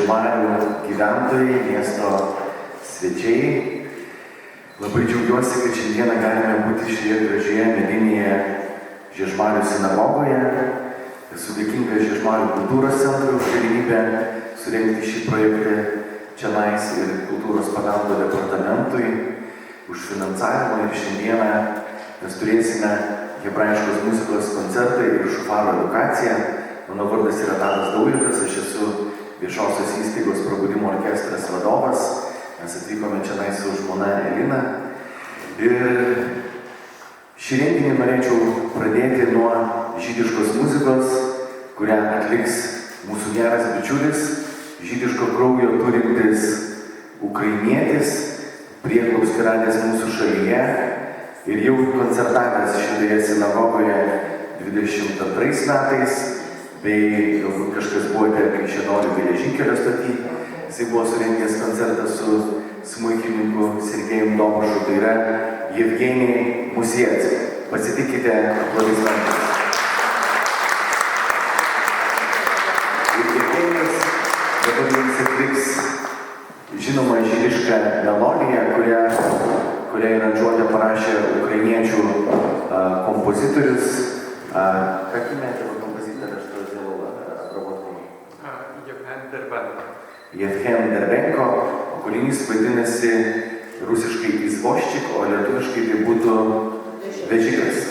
Žiežmarių gyventojai, miesto svečiai. Labai džiaugiuosi, kad šiandieną galime būti šioje gražioje medinėje Žiežmarių sinagogoje. Esu dėkingas Žiežmarių kultūros centrui už galimybę surengti šį projektą čionais ir kultūros paveldo departamentui už finansavimą. Ir šiandieną mes turėsime hebrajiškos muzikos koncertą ir šofaro edukaciją. Mano vardas yra Tadas Daujotas, aš esu viešosios įstaigos Prabudimo orkestras vadovas. Mes atvykome čionai su žmona Elina. Ir šį renginį norėčiau pradėti nuo žydiškos muzikos, kurią atliks mūsų geras bičiulis, žydiško kraujo turintis ukrainietis, prieglobstį radęs mūsų šalyje ir jau koncertavęs šitoje sinagogoje 22 metais, bei galbūt kažkas buvote Kaišiadorių geležinkelio stoty. Jisai buvo surengęs koncertą su smuikininku Sergejum Dobušu, tai yra Jevgenij Musiec. Pasitikite aplodismentais. Ir Jevgenijus dabar jums atliks žinomą žydišką melodiją, kurią aranžuotę parašė ukrainiečių kompozitorius. Какие этого композитора, что сделал обработку? Jevhen Derbenko. Kūrinys vadinasi rusiškai izvoščik, o lietuviškai tai būtų vežikas.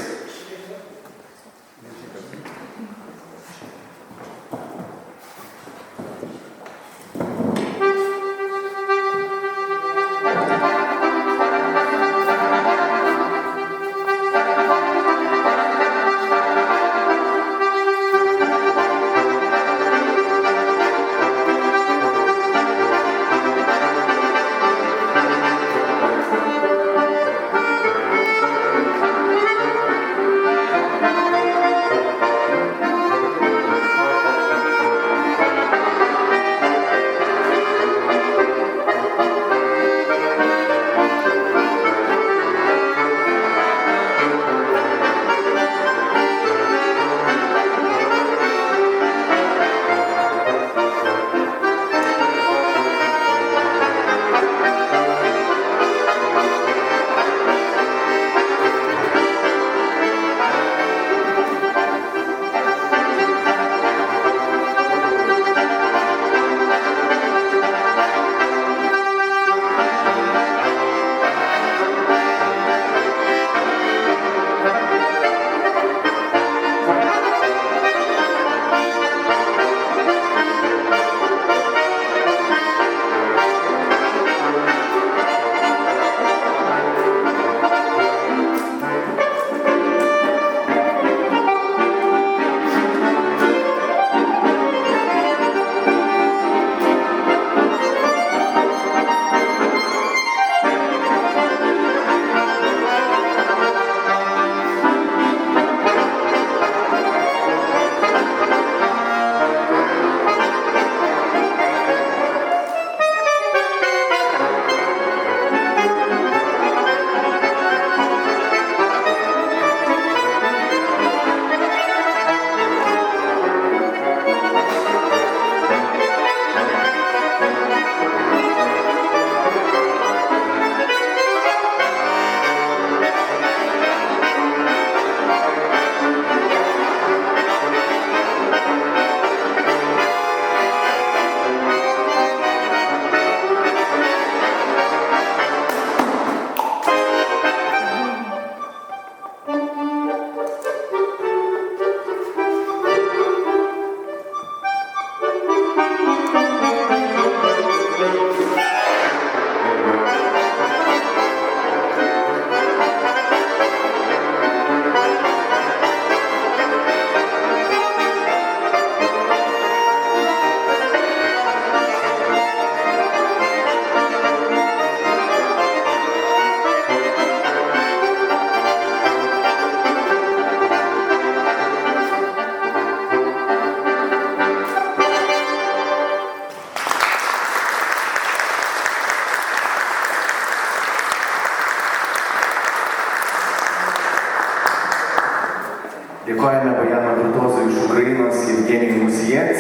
Dėkojame Bajano virtuozui iš Ukrainos Jevgenijui Musiec.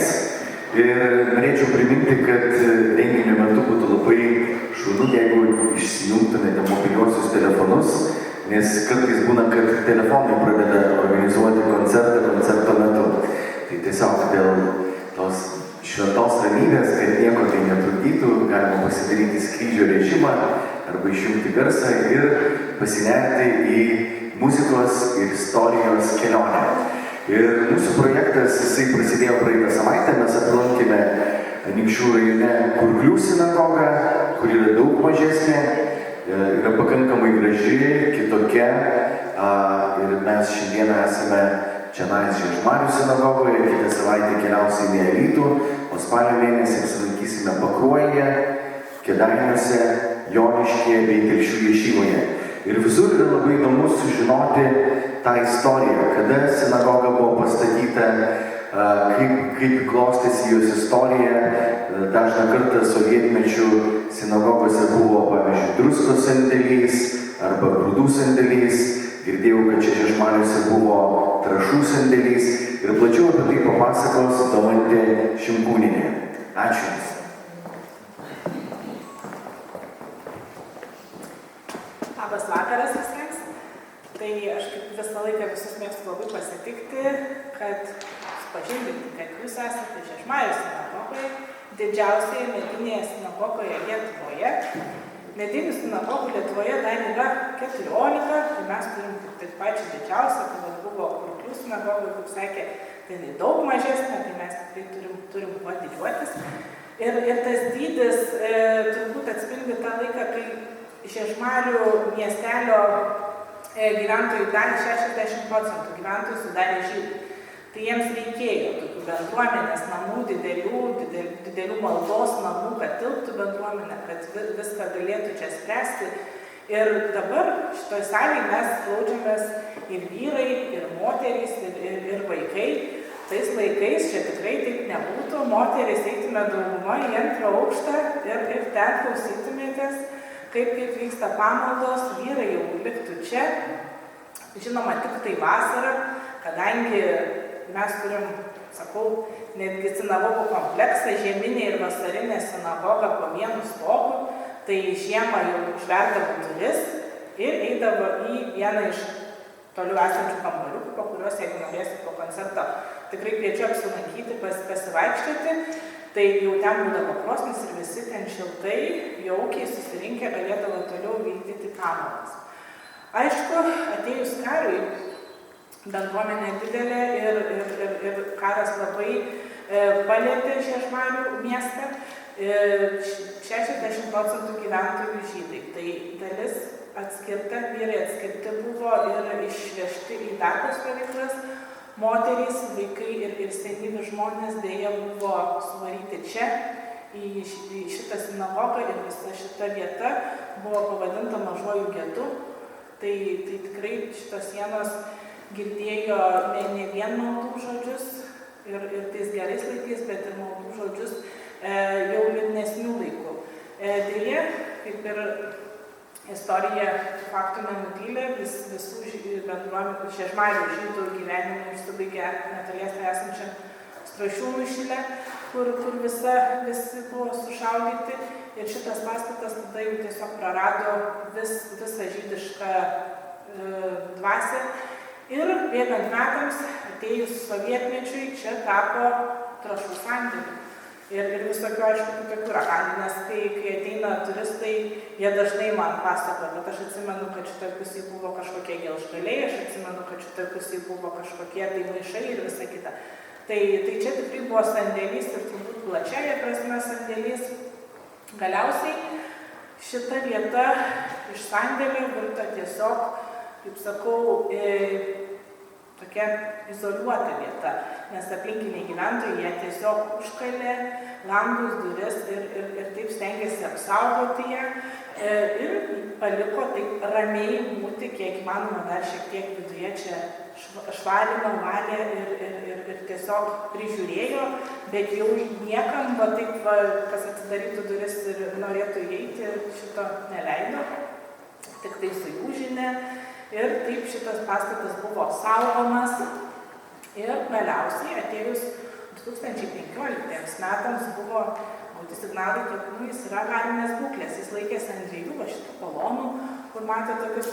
Ir norėčiau priminti, kad renginio metu būtų labai šaunu, jeigu išsijungtumėte mobiliuosius telefonus, nes kartais būna, kad telefonai pradeda organizuoti koncerto metu. Tai tiesiog dėl tos šventos ramybės, kad nieko tai netrukdytų, galima pasidaryti skrydžio režimą arba išjungti garsą ir pasinerti į muzikos ir istorijos kelionę. Ir mūsų projektas, jisai prasidėjo praeitą savaitę, mes aplankėme Anykščių rajone Kurklių sinagogą, kur yra daug mažesnė, yra pakankamai graži, kitokia, ir mes šiandieną esame čionais Žiežmarių sinagogoje, kitą savaitę keliausime į Alytų, o spalio mėnesį apsilankysime Pakruojyje, Kėdainiuose, Joniškyje bei Telšių Ješyvoje. Ir visur yra labai įdomu sužinoti tą istoriją, kada sinagoga buvo pastatyta, kaip klostėsi jos istorija. Dažną kartą sovietmečių sinagogose buvo, pavyzdžiui, druskos sandėlys arba grūdų sandėlys. Girdėjau, kad čia Žiežmariuose buvo trąšų sandėlys. Ir plačiau apie tai papasakos Domantė Šimkūnienė. Ačiū Jums. Labas vakaras visiems. Tai aš kaip visą laiką visus mėgstu labai pasitikti, kad supažindinti, kad jūs esate Žiežmarių sinagogoje, didžiausioje medinėje sinagogoje Lietuvoje. Medinių sinagogų Lietuvoje dar yra 14, tai mes turim tik pačią didžiausią, kai buvo Kurklių sinagoga, kaip sakė, tai daug mažesnė, tai mes tikrai turim kuo didžiuotis. Ir tas dydis turbūt atspindi tą laiką, kai Žiežmarių miestelio gyventojų dalį 60% gyventojų sudarė žydai. Tai jiems reikėjo tokių bendruomenės namų, didelių maldos namų, kad tilptų bendruomenė, kad viską galėtų čia spręsti. Ir dabar šitoj salėje mes glaudžiamės ir vyrai, ir moterys, ir vaikai. Tais laikais čia tikrai taip nebūtų, moterys eitume daugumą į 2. aukštą ir ten klausytumėtės, kaip vyksta pamaldos, vyrai jau liktų čia. Žinoma, tik tai vasarą, kadangi mes turim, sakau, netgi sinagogų kompleksą, žieminė ir vasarinė sinagoga po vienu stogu, tai žiemą jau užverdavo duris ir eidavo į vieną iš toliau esančių kambariukų, po kuriuos, jeigu norėsit po koncerto, tikrai kviečiu apsilankyti, pasivaikščioti. Tai jau ten būdavo krosnis ir visi ten šiltai, jaukiai susirinkę galėdavo toliau vykdyti pamaldas. Aišku, atėjus karui, bendruomenė didelė ir karas labai palietė Žiežmarių miestą, 60% gyventojų žydai. Tai dalis atskirta, vyrai atskirti buvo ir išvežti į darbo stovyklas. Moterys, vaikai ir senyvi žmonės dėja buvo suvaryti čia, į šitą sinagogą ir visa šita vieta buvo pavadinta Mažuoju getu. Tai tikrai šitos sienos girdėjo ne vien maldų žodžius ir tais gerais laikais, bet ir maldų žodžius jau liūdnesnių laikų. Dėja, kaip ir istorija faktų nenutylė, visų bendruomenių Žiežmarių žydų gyvenimai užsibaigė netoliese esančiam Strašiūnų šile, kur visi buvo sušaudyti. Ir šitas pastatas tada jau tiesiog prarado visą žydišką dvasią. Ir bėgant metams, atėjus sovietmečiui, čia tapo trąšų sandėliu. Ir visokių, aišku, tokių rakandų, nes kai ateina turistai, jie dažnai man pasakoja, bet aš atsimenu, kad šitoj pusėje buvo kažkokie gelžgaliai, aš atsimenu, kad šitoj pusėje buvo kažkokie tai maišai ir visa kita. Tai čia tikrai buvo sandėlys ir turbūt plačiaja prasme sandėlys. Galiausiai šita vieta iš sandėlio virto tiesiog, kaip sakau, tokia izoliuota vieta, nes aplinkiniai gyventojai jie tiesiog užkalė langus, duris ir taip stengiasi apsaugoti ją ir paliko taip ramiai būti, kiek įmanoma dar šiek tiek viduje čia švarino, valė ir tiesiog prižiūrėjo, bet jau niekam taip, kas atidarytų duris ir norėtų įeiti, šito neleido, tik tai su jų žinia. Ir taip šitas pastatas buvo saugomas ir galiausiai atėjus 2015 metams buvo gauti signalai, kad jis yra avarinės būklės. Jis laikėsi ant dviejų va šitų kolonų, kur matė tokius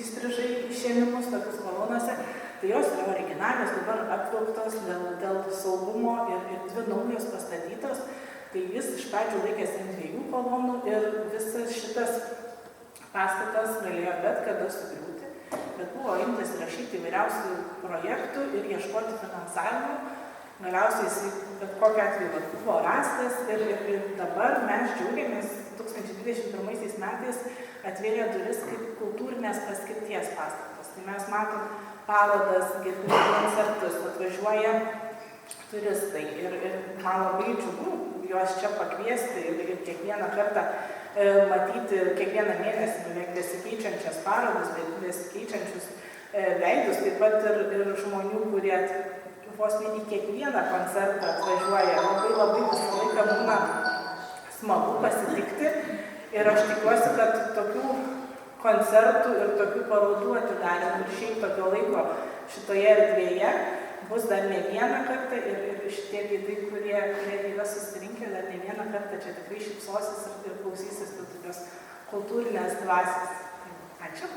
įstrižai išėmimus, tokius kolonose. Tai jos yra originalios, dabar atvilktos dėl saugumo ir dvi naujos pastatytos. Tai jis iš pradžių laikėsi ant dviejų kolonų ir visas šitas pastatas galėjo bet kada sugriūti. Bet buvo imtas rašyti įvairiausių projektų ir ieškoti finansavimo. Galiausiai jis bet kokiu atveju buvo rastas ir dabar mes džiaugiamės 2021 metais atvėrė duris kaip kultūrinės paskirties pastatas. Tai mes matom parodas, girdime koncertus, atvažiuoja turistai ir man labai džiugu juos čia pakviesti ir kiekvieną kartą matyti, kiekvieną mėnesį beveik besikeičiančias parodas, besikeičiančius veidus, taip pat ir žmonių, kurie vos ne į kiekvieną koncertą atvažiuoja. Labai visą laiką būna smagu pasitikti ir aš tikiuosi, kad tokių koncertų ir tokių parodų atidarimų ir šiaip tokio laiko šitoje erdvėje bus dar ne vieną kartą ir šitie veidai, kurie yra susirinkę, dar ne vieną kartą čia tikrai šypsosis ir klausysis tokios kultūrinės dvasios. Ačiū.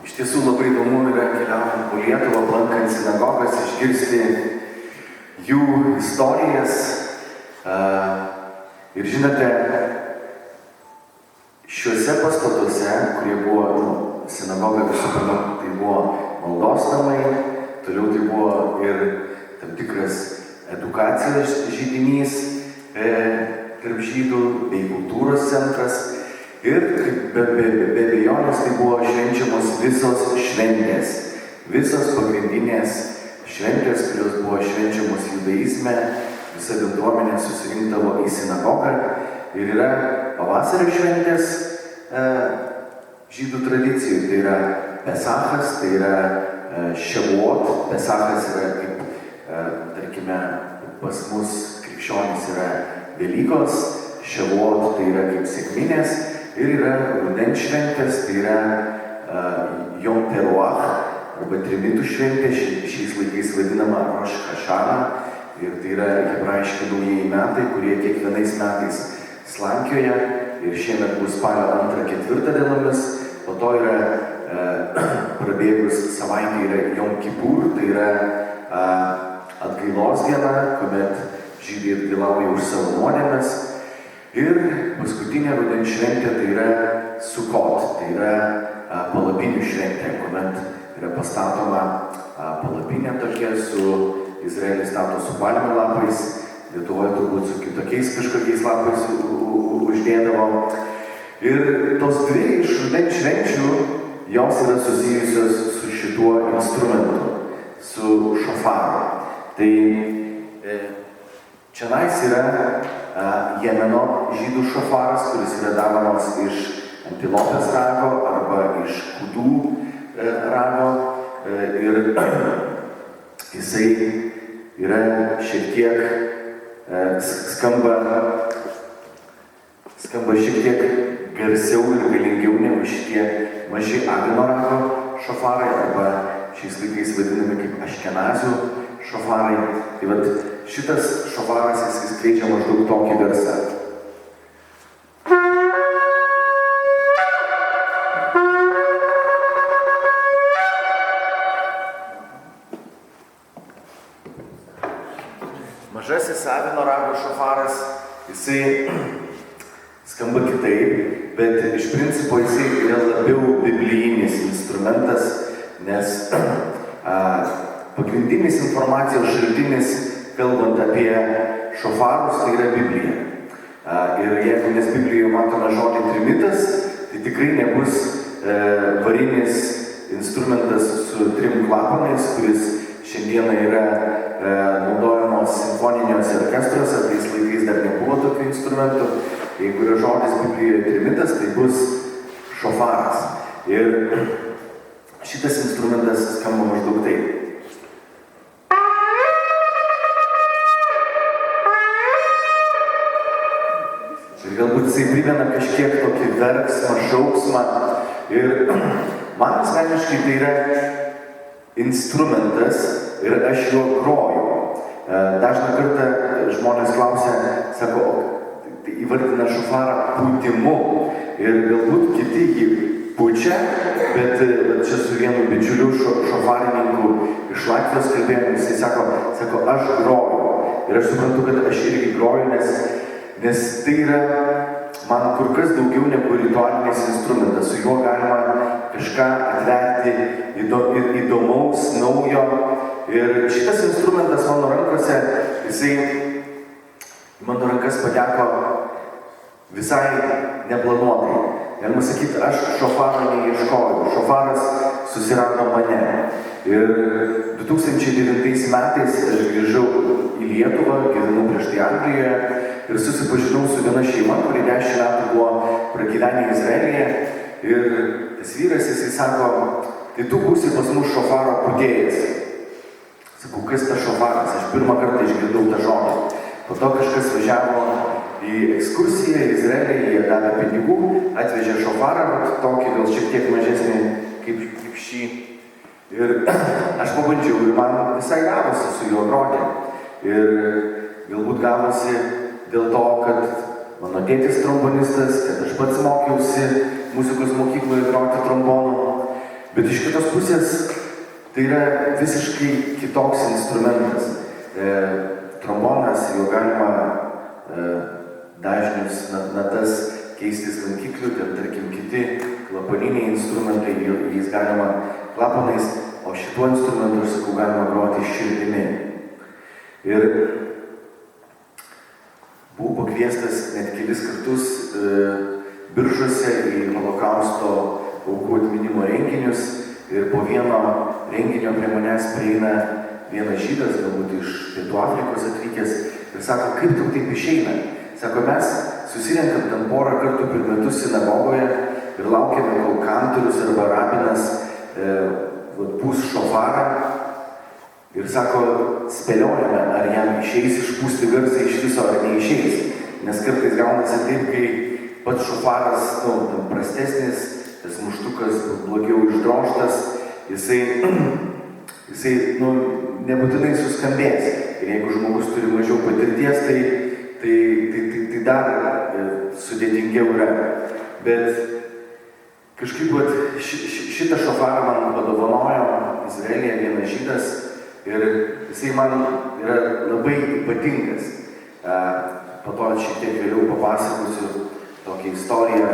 Iš tiesų labai įdomu yra keliaujant po Lietuvą, aplankant sinagogas, išgirsti jų istorijas. Ir žinote, šiuose pastatuose, kurie buvo sinagoga visų pirma, tai buvo maldos namai, toliau tai buvo ir tam tikras edukacijos židinys tarp žydų bei kultūros centras. Ir be abejonės tai buvo švenčiamos visos šventės, visos pagrindinės šventės, kurios buvo švenčiamos judaizme, visa bendruomenė susirinkdavo į sinagogą ir yra pavasario šventės žydų tradicijų, tai yra Pesachas, tai yra Šavuot, Pesachas yra kaip, tarkime, pas mus krikščionys yra Velykos, Šavuot tai yra kaip sekminės. Ir yra rudens šventės, tai yra Jom Teruach, arba trimitų šventė, šiais laikais vadinama Rosh Hashana. Ir tai yra hebrajiški naujieji metai, kurie kiekvienais metais slankioja. Ir šiemet bus spalio 2-4 dienomis. Po to yra prabėgus savaitė yra Jom Kipur, tai yra atgailos diena, kuomet žydai atgailauja už savo nuodėmes. Ir paskutinė rudens šventė tai yra Sukot, tai yra palapinių šventė, kuomet yra pastatoma palapinė tokia su Izraelis stato su palmių lapais, Lietuvoje turbūt su kitokiais kažkokiais lapais uždėdavo. Ir tos dvi iš rudens švenčių, jos yra susijusios su šituo instrumentu, su šofaru. Tai čionais yra Jemeno žydų šofaras, kuris yra daromas iš antilopės rago arba iš kudų rago. Ir jisai yra šiek tiek skamba šiek tiek garsiau ir galingiau negu šitie maži avino rago šofarai arba šiais laikais vadinami kaip aškenazių šofarai. Tai vat šitas šofaras jis skleidžia maždaug tokį garsą. Mažasis avino rago šofaras, jisai skamba kitaip, bet iš principo jisai yra labiau biblijinis instrumentas, nes pagrindinis informacijos šaltinis, kalbant apie šofarus, tai yra Biblija. Ir jeigu mes Biblijoje matome žodį trimitas, tai tikrai nebus varinis instrumentas su 3 klapanais, kuris šiandieną yra naudojamos simfoniniuose orkestruose, tais laikais dar nebuvo tokių instrumentų. Jeigu yra žodis Biblijoje trimitas, tai bus šofaras. Ir šitas instrumentas skamba maždaug taip. Ir galbūt jisai primena kažkiek tokį verksmą, šauksmą. Ir man asmeniškai tai yra instrumentas ir aš juo groju. Dažną kartą žmonės klausia, sako, tai įvardina šofarą pūtimu. Ir galbūt kiti jį pučia, bet čia su vienu bičiuliu šofarininku iš Latvijos kalbėjome, jisai sako, aš groju. Ir aš suprantu, kad aš irgi groju, nes tai yra man kur kas daugiau negu ritualinis instrumentas. Su juo galima kažką atverti įdomaus, naujo. Ir šitas instrumentas mano rankose, jisai mano rankas pateko visai neplanuotai. Galima sakyti, aš šofaro neieškojau, šofaras susirado mane. Ir 2009 metais aš grįžau į Lietuvą, gyvenau prieš tai Anglijoje ir susipažinau su viena šeima, kuri 10 metų buvo pragyvenę Izraelyje. Ir tas vyras, jisai sako, tai tu būsi pas mus šofaro pūtėjas. Sakau, kas tas šofaras? Aš pirmą kartą išgirdau tą žodį. Po to kažkas važiavo į ekskursiją į Izraelį, jie davė pinigų, atvežė šofarą, tokį gal šiek tiek mažesnį kaip šį. Ir aš pabandžiau ir man visai gavosi su juo groti. Ir galbūt gavosi dėl to, kad mano tėtis trombonistas, kad aš pats mokiausi muzikos mokykloje groti trombonu. Bet iš kitos pusės tai yra visiškai kitoks instrumentas. Trombonas, jo galima dažnius natas keistis lankiklių, tarkim kiti klapaniniai instrumentai, jais galima klapanais, o šituo instrumentu, aš sakau, galima groti širdimi. Ir buvau pakviestas net kelis kartus Biržuose į Holokausto aukų atminimo renginius ir po vieno renginio prie manęs prieina vienas žydas, galbūt iš Pietų Afrikos atvykęs, ir sako, kaip tau taip išeina? Sako, mes susirenkam ten porą kartų per metus sinagogoje ir laukiame, kol kantorius arba rabinas pūs šofarą. Ir sako, spėliojame, ar jam išeis išpūsti garsą iš viso, ar neišeis. Nes kartais gaunasi taip, kai pats šofaras, prastesnis, tas muštukas blogiau išdrožtas, jisai nebūtinai suskambės. Ir jeigu žmogus turi mažiau patirties, tai dar sudėtingiau yra. Bet kažkaip šitą šofarą man padovanojo Izraelyje vienas žydas ir jisai man yra labai ypatingas. Po to šiek tiek vėliau papasakosiu tokią istoriją,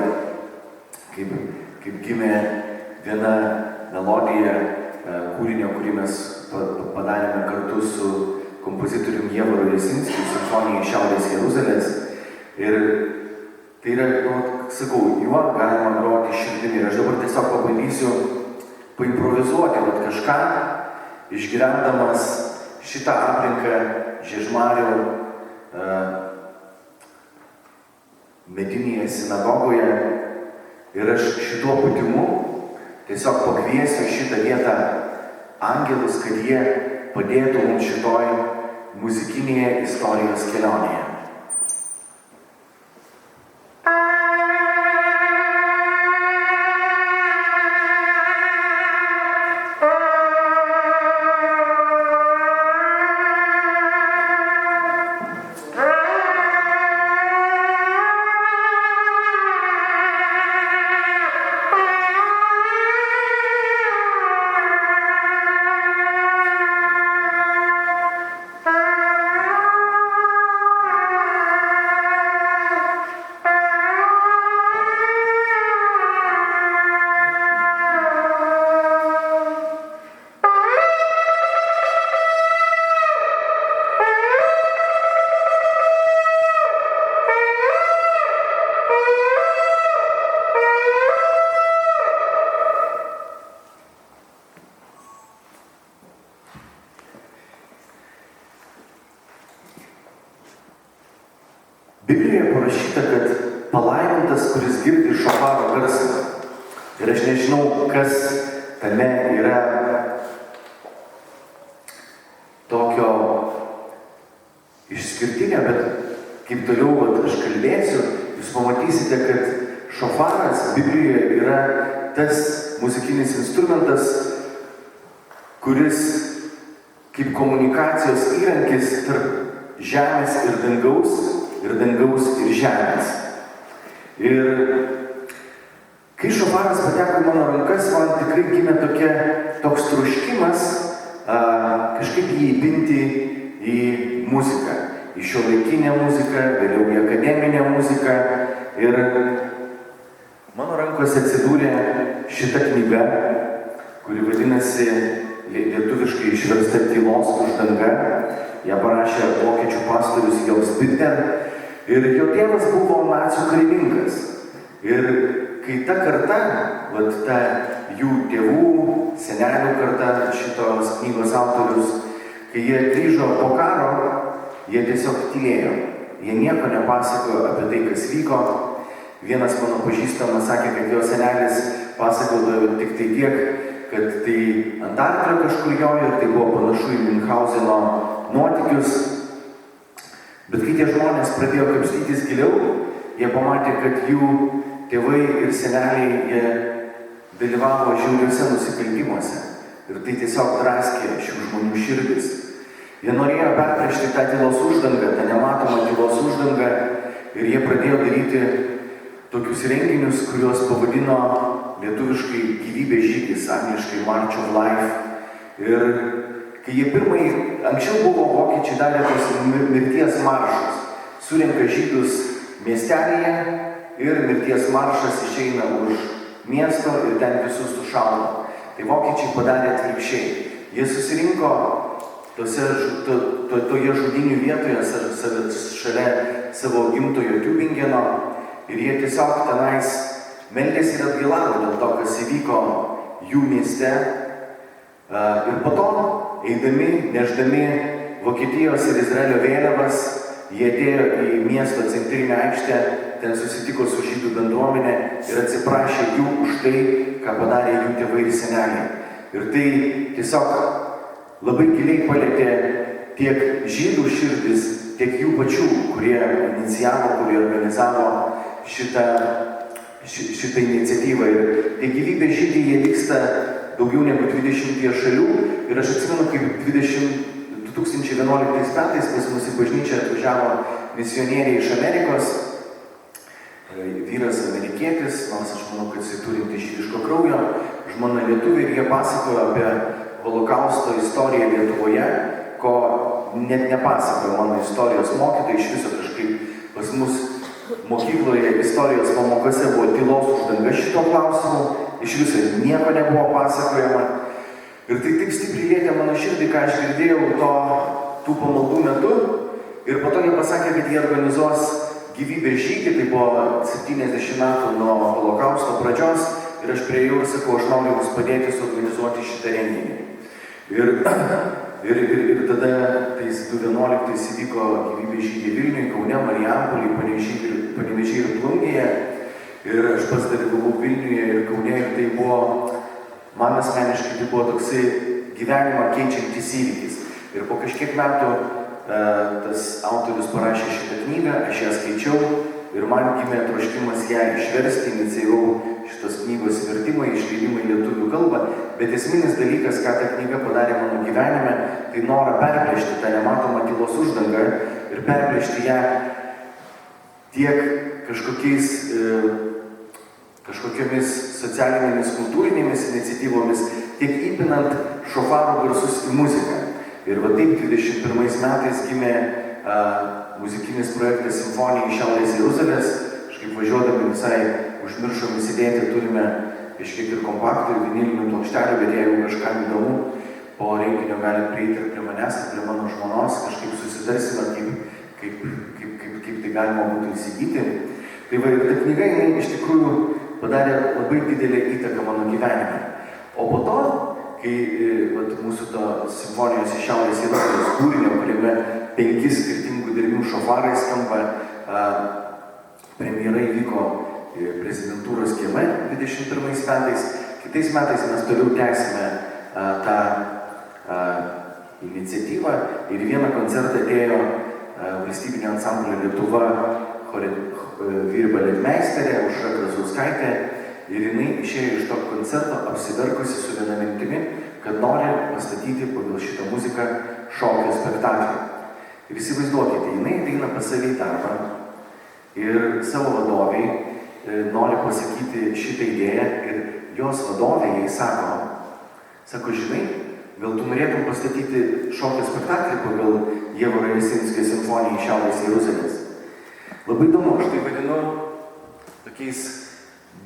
kaip gimė viena melodija kūrinio, kurį mes padarėme kartu su kompozitorium Ievaru Jasinskiu, simfonija iš Šiaurės Jeruzalės. Ir tai yra, sakau, juo galima groti širdimi. Ir aš dabar tiesiog pabandysiu paimprovizuoti kažką, išgyvendamas šitą aplinką Žiežmarių medinėje sinagogoje. Ir aš šituo pūtimu tiesiog pakviesiu šitą vietą angelus, kad jie padėtų mums šitoj muzikinėje istorijos kelionėje. Biblijoje parašyta, kad palaimintas, kuris girdi šofaro garsą. Ir aš nežinau, kas tame yra tokio išskirtinio, bet kaip toliau aš kalbėsiu, jūs jūs pamatysite, kad šofaras Biblijoje yra tas muzikinis instrumentas, kuris kaip komunikacijos įrankis tarp žemės ir dangaus ir žemės. Ir kai šofaras pateko į mano rankas, man tikrai gimė toks troškimas kažkaip jį įpinti į muziką, į šiuolaikinę muziką, vėliau į akademinę muziką. Ir mano rankose atsidūrė šita knyga, kuri vadinasi lietuviškai išversta Tylos uždanga. Ją parašė vokiečių pastorius Jobs Bitter. Ir jo tėvas buvo nacių karininkas. Ir kai ta karta, ta jų tėvų, senelių karta, šitos knygos autorius, kai jie grįžo po karo, jie tiesiog tylėjo. Jie nieko nepasakojo apie tai, kas vyko. Vienas mano pažįstamas sakė, kad jo senelis pasakodavo tik tai tiek, kad tai ant arklio kažkur jojo ir tai buvo panašu į Münchauzeno nuotykius. Bet kai tie žmonės pradėjo kapstytis giliau, jie pamatė, kad jų tėvai ir seneliai jie dalyvavo žiauriuose nusikaltimuose. Ir tai tiesiog draskė šių žmonių širdis. Jie norėjo perplėšti tą tylos uždangą, tą nematomą tylos uždangą. Ir jie pradėjo daryti tokius renginius, kuriuos pavadino lietuviškai gyvybės žygis, angliškai March of Life. Ir kai jie anksčiau buvo vokiečiai darė tos mirties maršus, surenka žydus miestelėje ir mirties maršas išeina už miesto ir ten visus sušaudo. Tai vokiečiai padarė atvirkščiai. Jie susirinko toje žudynių vietoje šalia savo gimtojo Tübingeno ir jie tiesiog tenais meldėsi ir atgailavo dėl to, kas įvyko jų mieste. Ir po to, eidami, neždami Vokietijos ir Izraelio vėliavas, jie atėjo į miesto centrinę aikštę, ten susitiko su žydų bendruomenė ir atsiprašė jų už tai, ką padarė jų tėvai ir seneliai. Ir tai tiesiog labai giliai palietė tiek žydų širdis, tiek jų pačių, kurie inicijavo, kurie organizavo šitą iniciatyvą. Ir tie gyvybės žygiai, jie vyksta daugiau negu 20 šalių. Ir aš atsimenu, kaip 2011 metais pas mus į bažnyčią atvažiavo misionieriai iš Amerikos, vyras amerikietis, nors aš manau, kad jis turinti žydiško kraujo, žmona lietuvė, ir jie pasakojo apie holokausto istoriją Lietuvoje, ko net nepasakojo mano istorijos mokytojai. Iš viso kažkaip pas mus mokykloje istorijos pamokose buvo tylos uždanga šito klausimu, iš viso nieko nebuvo pasakojama. Ir tai taip stipriai lietė mano širdį, ką aš girdėjau tų pamaldų metu. Ir po to jie pasakė, kad jie organizuos gyvybės žygį, tai buvo 70 metų nuo holokausto pradžios. Ir aš priėjau ir sakau, aš noriu jums padėti suorganizuoti šitą renginį. Ir tada tais 2011 įvyko gyvybės žygį Vilniuje, Kaune, Marijampolėje, Panevėžyje ir Plungėje. Ir aš pats dalyvavau Vilniuje ir Kaune, ir tai buvo, man asmeniškai, tai buvo toksai gyvenimą keičiantis įvykis. Ir po kažkiek metų tas autorius parašė šitą knygą, aš ją skaičiau ir man gimė troškimas ją išversti, inicijavau šitos knygos vertimą, išleidimą į lietuvių kalbą. Bet esminis dalykas, ką ta knyga padarė mano gyvenime, tai norą perplėšti tą nematomą tylos uždangą ir perplėšti ją tiek kažkokiamis socialinėmis, kultūrinėmis iniciatyvomis, tiek įpinant šofaro garsus į muziką. Ir va taip 21 metais gimė muzikinis projektas Simfonija iš Šiaurės Jeruzalės. Kažkaip važiuodami visai užmiršom įsidėti, turime kažkiek ir kompaktų, ir vinilinių plokštelių, bet jeigu kažkam įdomu, po renginio galim prieiti ir prie manęs, ir prie mano žmonos, kažkaip susitarsime, kaip tai galima būtų įsigyti. Tai va, ir ta knyga, jinai iš tikrųjų padarė labai didelę įtaką mano gyvenime. O po to, kai mūsų to simfonijos iš Šiaurės Jeruzalės kūrinio, kuriame 5 skirtingų dermių šofarai skamba, premjera įvyko prezidentūros kieme 21 metais. Kitais metais mes toliau tęsime tą iniciatyvą ir vieną koncertą atėjo valstybinio ansamblio Lietuva vyr baletmeisterė Aušra Krasauskaitė ir jinai išėjo iš to koncerto apsiverkusi su viena mintimi, kad nori pastatyti pagal šitą muziką šokio spektaklį. Ir įsivaizduokite, jinai ateina pas save į darbą ir savo vadoviai nori pasakyti šitą idėją ir jos vadovė jai sako, žinai, gal tu norėtum pastatyti šokio spektaklį pagal Ievo Rajesinskio simfoniją iš Šiaurės Jeruzalės. Labai įdomu, aš tai vadinu tokiais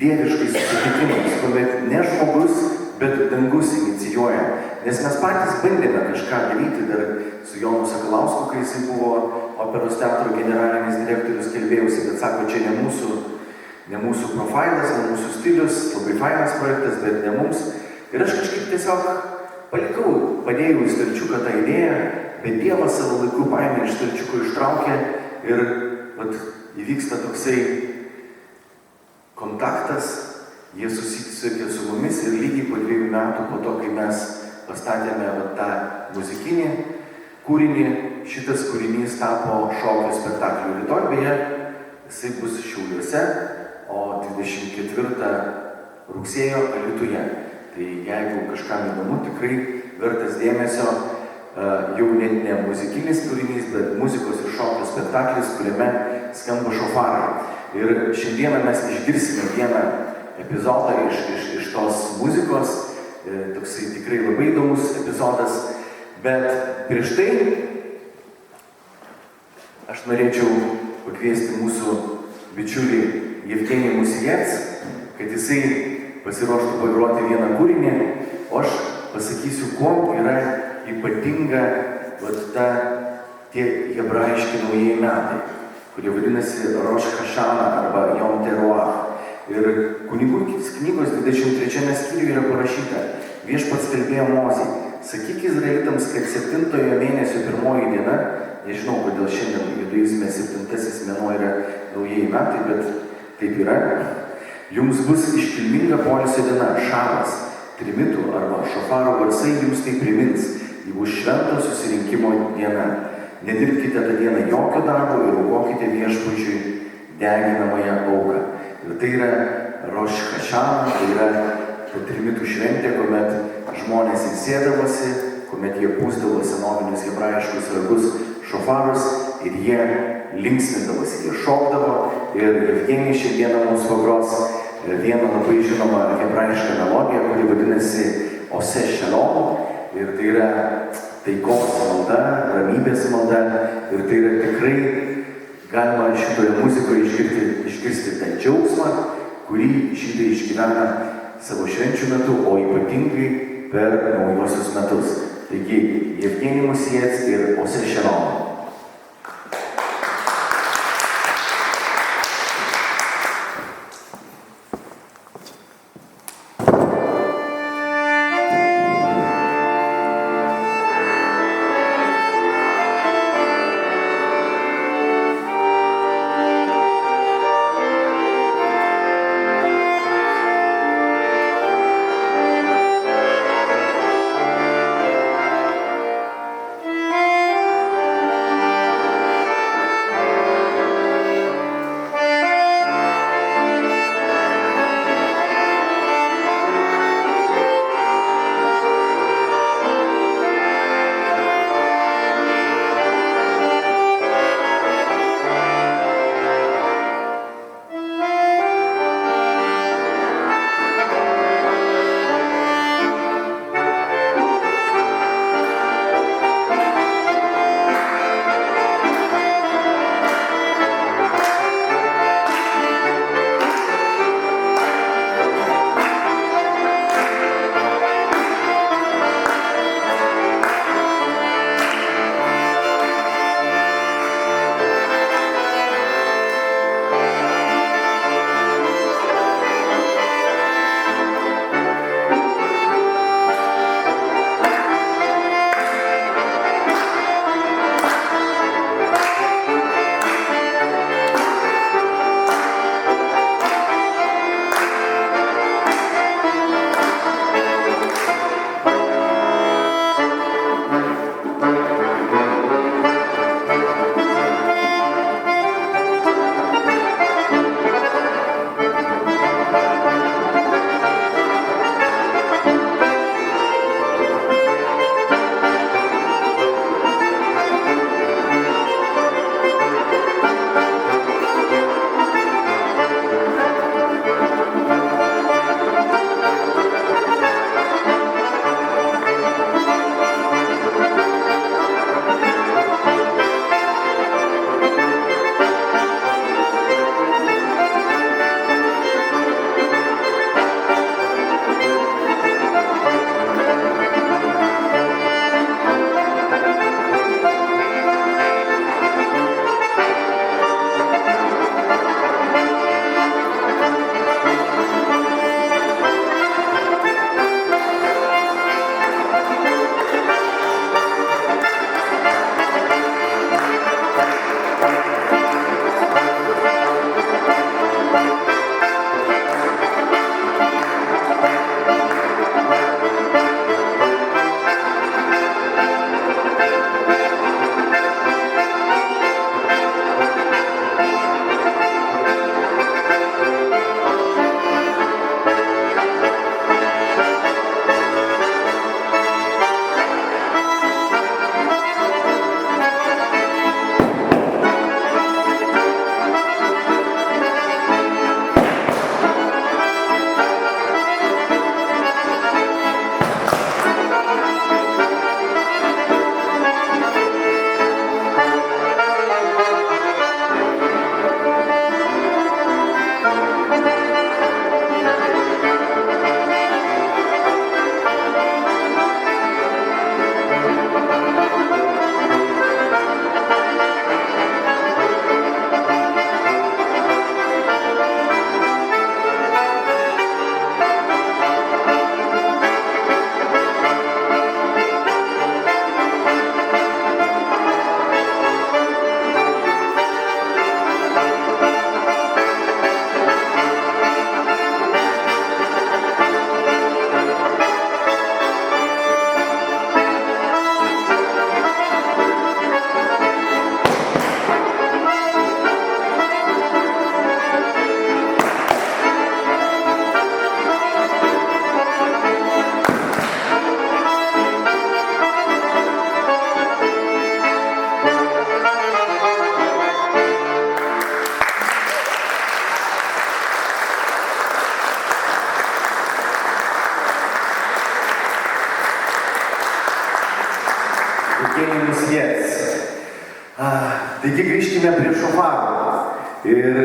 dieviškais susitikimais, kuomet ne žmogus, bet dangus inicijuoja. Nes mes patys bandėme kažką daryti dar su Jonu Sakalausku, kai jisai buvo operos teatro generalinis direktorius, kalbėjausi, bet sako, čia ne mūsų profilas, ne mūsų stilius, labai fainas projektas, bet ne mums. Ir aš kažkaip tiesiog padėjau į stalčiuką tą idėją, bet Dievas savo laiku paėmė iš stalčiuko ištraukė ir įvyksta toksai kontaktas, jie susisiekė su mumis ir lygiai po 2 metų po to, kai mes pastatėme tą muzikinį kūrinį, šitas kūrinys tapo šokio spektakliu. Rytoj beje, jisai bus Šiauliuose, o 24 rugsėjo Alytuje. Tai jeigu kažkam įdomu, tikrai vertas dėmesio, jau net ne muzikinis kūrinys, bet muzikos ir šokio spektaklis, kuriame skamba šofarai. Ir šiandieną mes išgirsime vieną epizodą iš tos muzikos, toksai tikrai labai įdomus epizodas, bet prieš tai aš norėčiau pakviesti mūsų bičiulį Jevgenijų Musijets, kad jisai pasiruoštų pagroti vieną kūrinį, o aš pasakysiu, kuo yra ypatinga tie hebrajiški naujieji metai, kurie vadinasi Rosh Hashana arba Yom Teruah. Ir Kunigų knygos 23 skyriuje yra parašyta, Viešpats kalbėjo Mozei, sakyk Izraelitams, kad 7 mėnesio 1 diena, nežinau, kodėl šiandien judaizme 7 mėnuo yra naujieji metai, bet taip yra, jums bus iškilminga poilsio diena, šabas, trimitų arba šofaro garsai jums tai primins, ji bus švento susirinkimo diena. Nedirbkite tą dieną jokio darbo ir aukokite Viešpačiui deginamąją auką. Ir tai yra Rosh Hashana, tai yra trimitų šventė, kuomet žmonės ilsėdavosi, kuomet jie pūsdavo senovinius hebrajiškus ragus šofarus ir jie linksmindavosi, jie šokdavo. Ir Jevgenija šiandieną mums pagros vieną labai žinomą hebrajišką melodiją, kuri vadinasi Ose Shalom. Ir tai yra taikos malda, ramybės malda. Ir tai yra tikrai galima šitoje muzikoje išgirsti tą džiaugsmą, kurį žydai išgyvena savo švenčių metu, o ypatingai per naujosius metus. Taigi, Jevgenijus Musijets ir Ose Shalom. Yes. Taigi grįžkime prie šofaro. Ir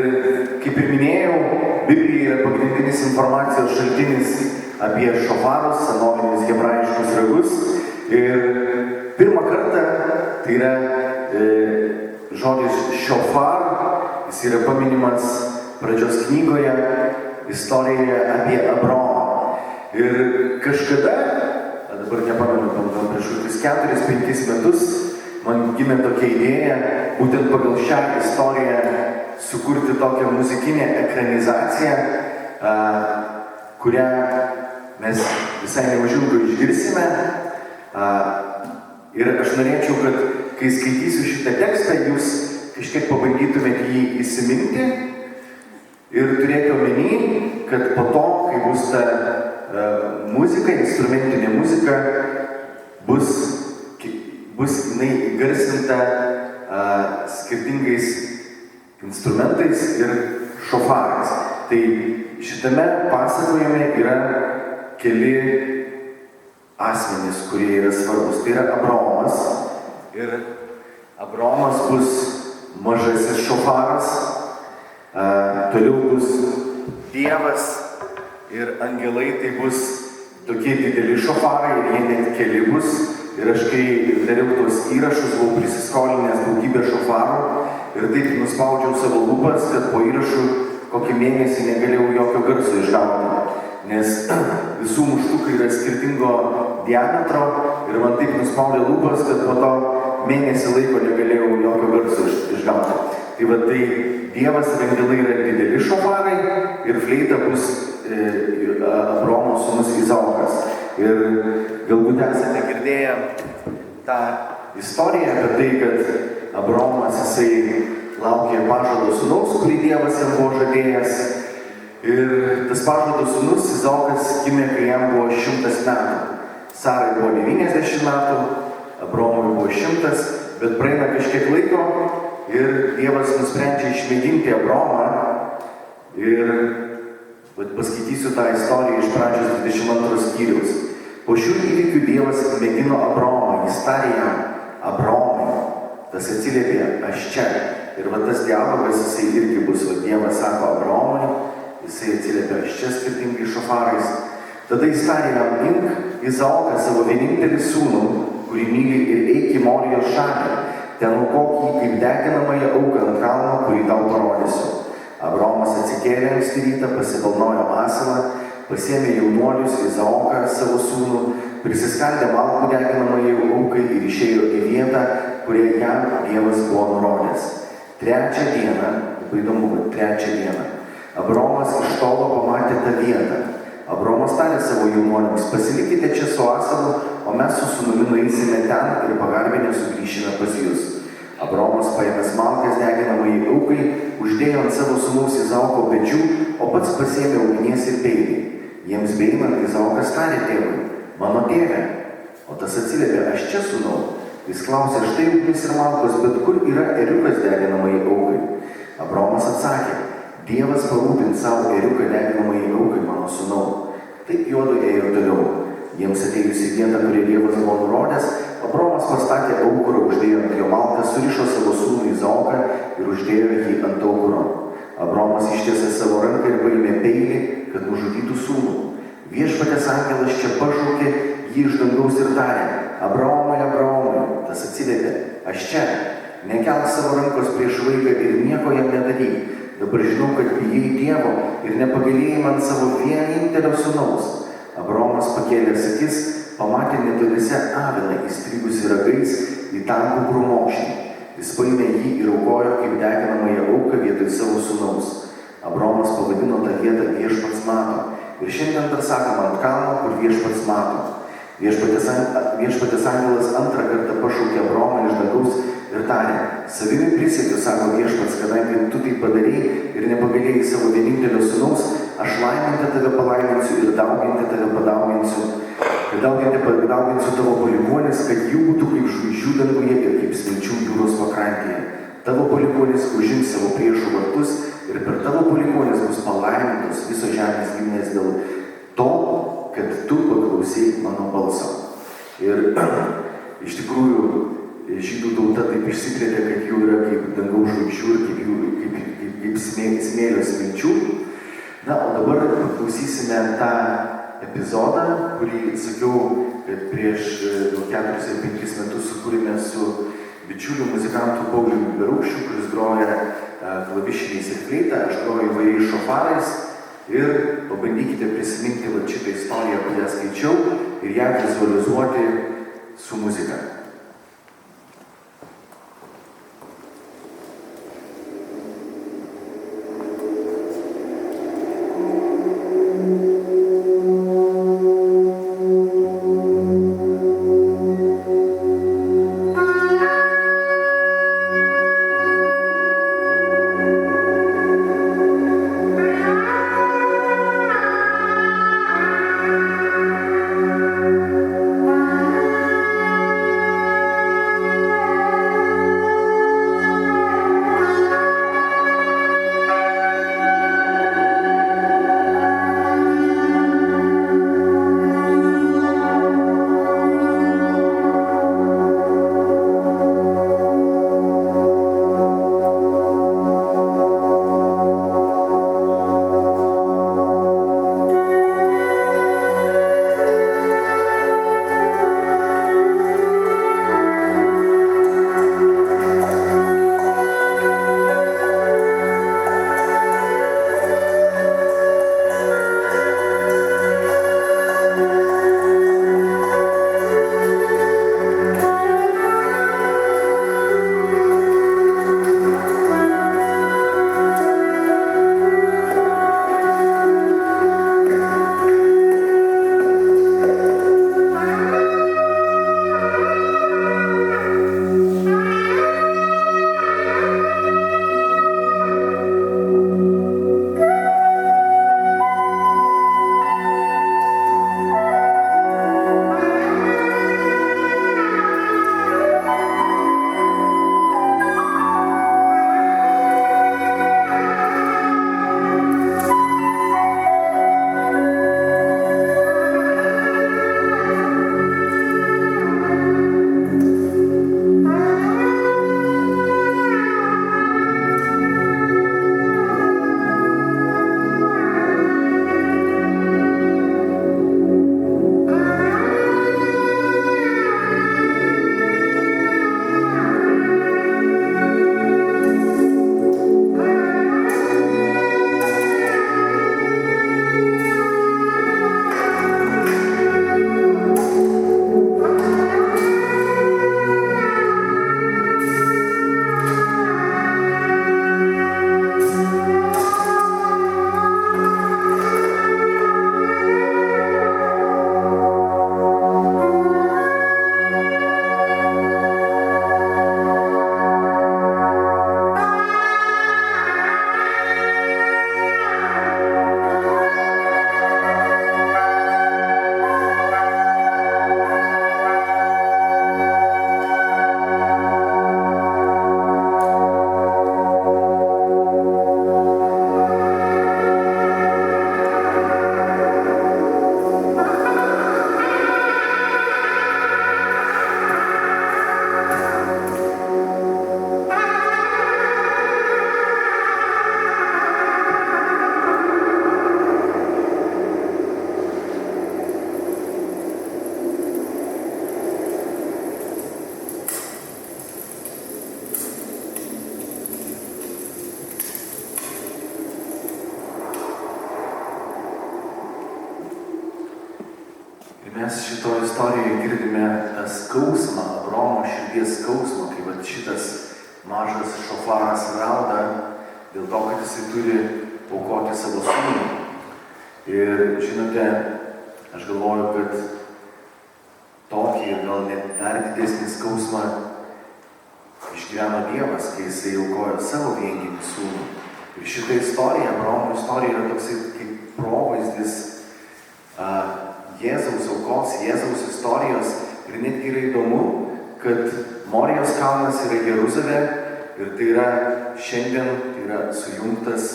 kaip ir minėjau, Biblija yra pagrindinis informacijos šaltinis apie šofarus, senovinius hebrajiškus ragus. Ir pirmą kartą, tai yra žodis šofar, jis yra paminimas pradžios knygoje, istorijoje apie Abraomą. Ir kažkada, dabar nepamenu, prieš kokius 4-5 metus, man gimė tokia idėja, būtent pagal šią istoriją sukurti tokią muzikinę ekranizaciją, kurią mes visai neužilgo išgirsime. Ir aš norėčiau, kad kai skaitysiu šitą tekstą, jūs kažkiek pabandytumėte jį įsiminti ir turėti omeny, kad po to, kai bus ta muzika, instrumentinė muzika, bus jinai įgarsinta skirtingais instrumentais ir šofarais. Tai šitame pasakojime yra keli asmenys, kurie yra svarbus. Tai yra Abraomas. Ir Abraomas bus mažasis šofaras. Toliau bus Dievas ir angelai, tai bus tokie dideli šofarai ir jie net keli bus. Ir aš kai dariau tuos įrašus, buvau prisiskolinęs daugybę šofarų ir taip nuspaudžiau savo lūpas, kad po įrašų kokį mėnesį negalėjau jokio garso išgauti. Nes visų muštukai yra skirtingo diametro ir man taip nuspaudė lūpas, kad po to mėnesį laiko negalėjau jokio garso išgauti. Tai va tai Dievas ir angelai yra dideli šofarai ir fleita bus Abraomo sūnus Izaokas. Ir galbūt esate girdėję tą istoriją apie tai, kad Abraomas jisai laukė pažado sūnaus, kurį Dievas jam buvo žadėjęs. Ir tas pažado sūnus Izaokas gimė, kai jam buvo 100 metų. Sarai buvo 90 metų, Abraomui buvo 100, bet praeina kažkiek laiko ir Dievas nusprendžia išmėginti Abraomą. Ir paskaitysiu tą istoriją iš Pradžios 22 skyriaus. Po šių įvykių Dievas mėgino Abraomą, jis tarė jam, Abraomai, tas atsiliepė, aš čia. Ir va tas dialogas, jisai irgi bus, va Dievas sako Abraomai, jisai atsiliepė, aš čia skirtingai šofarais. Tada jis tarė jam, imk Izaoką, savo vienintelį sūnų, kurį myli ir eik į Morijos šalį, ten aukok jį kaip deginamąją auką ant kalno, kurį tau parodysiu. Abraomas atsikėlė anksti rytą, pasibalnojo asilą, pasiėmė jaunuolius Izaoką, savo sūnų, prisiskaldė malkų deginamąjį aukai ir išėjo į vietą, kurią jam Dievas buvo nurodęs. Trečią dieną, labai įdomu, trečią dieną, Abraomas iš tolo pamatė tą vietą. Abraomas tarė savo jaunuoliams, pasilikite čia su asilu, o mes su sūnumi nueisime ten ir pagarbinę sugrįšime pas jūs. Abraomas paėmęs malkas deginamąjį aukai, uždėjo ant savo sūnaus Izaoko pečių, o pats pasiėmė ugnies ir peilį. Jiems beinant Izaokas tarė tėvui, mano tėve, o tas atsiliepė, aš čia sūnau. Jis klausė, štai ugnis ir malkos, bet kur yra ėriukas deginamąjį aukai? Abraomas atsakė, Dievas parūpins savo ėriuką deginamąjį aukai, mano sūnau. Taip juodu ėjo toliau. Jiems atėjus į vietą, kurie Dievas buvo nurodęs, Abraomas pastatė aukurą, uždėjo ant jo malką, surišo savo sūnų Izaoką ir uždėjo jį ant aukuro. Abraomas ištiesė savo ranką ir paėmė peilį, kad nužudytų sūnų. Viešpaties angelas čia pašaukė jį iš dangaus ir tarė, Abraomai, Abraomai, tas atsiliepė, aš čia, nekelk savo rankos prieš vaiką ir nieko jam nedaryk. Dabar žinau, kad bijai Dievo ir nepagailėjai man savo vienintelio sūnaus. Abraomas pakėlęs akis, pamatė netoliese avilą įstrigusi ragais į tankų krūmokšnį. Jis paėmė jį ir aukojo kaip deginamąją auką vietoj savo sūnaus. Abraomas pavadino tą vietą Viešpats mato. Ir šiandien dar sakoma ant kalno, kur Viešpats mato. Viešpatės angelas antrą kartą pašaukė Abraomą iš dangaus ir tarė, savimi prisiekiu, sako Viešpats, kadangi tu tai padarei ir nepagailėjai savo vienintelio sūnaus, aš laiminti tave palaiminsiu ir dauginti tave padauginsiu. Ir dauginsiu tavo palikuonis, kad jų būtų kaip žvaigždžių danguje ir kaip smilčių jūros pakrantėje. Tavo palikuonis užims savo priešų vartus ir per tavo palikuonis bus palaimintos visos žemės giminės dėl to, kad tu paklausei mano balso. Ir iš tikrųjų žydų tauta taip išsikrėtė, kad jų yra kaip dangaus žvaigždžių ir kaip smėlio smilčių. Na, o dabar paklausysime tą epizodą, kurį sakiau, kad prieš 4 ar 5 metus sukūrėme su bičiuliu muzikantu Pauliumi Berūkščiu, kuris groja klavišiniais ir fleita, aš groju įvairiais šofarais ir pabandykite prisiminti va šitą istoriją, kurią skaičiau ir ją vizualizuoti su muzika. Mes šitoje istorijoje girdime tą skausmą, Abraomo širdies skausmą, kai vat šitas mažas šofaras rauda dėl to, kad jisai turi aukoti savo sūnų. Ir žinote, aš galvoju, kad tokį ir gal net dar didesnį skausmą išgyveno Dievas, kai jisai aukojo savo viengimį sūnų. Ir šita istorija, Abraomo istorija, yra toksai kaip provaizdis Jėzaus aukos, Jėzaus istorijos. Ir netgi yra įdomu, kad Morijos kalnas yra Jeruzalė ir tai yra šiandien, tai yra sujungtas,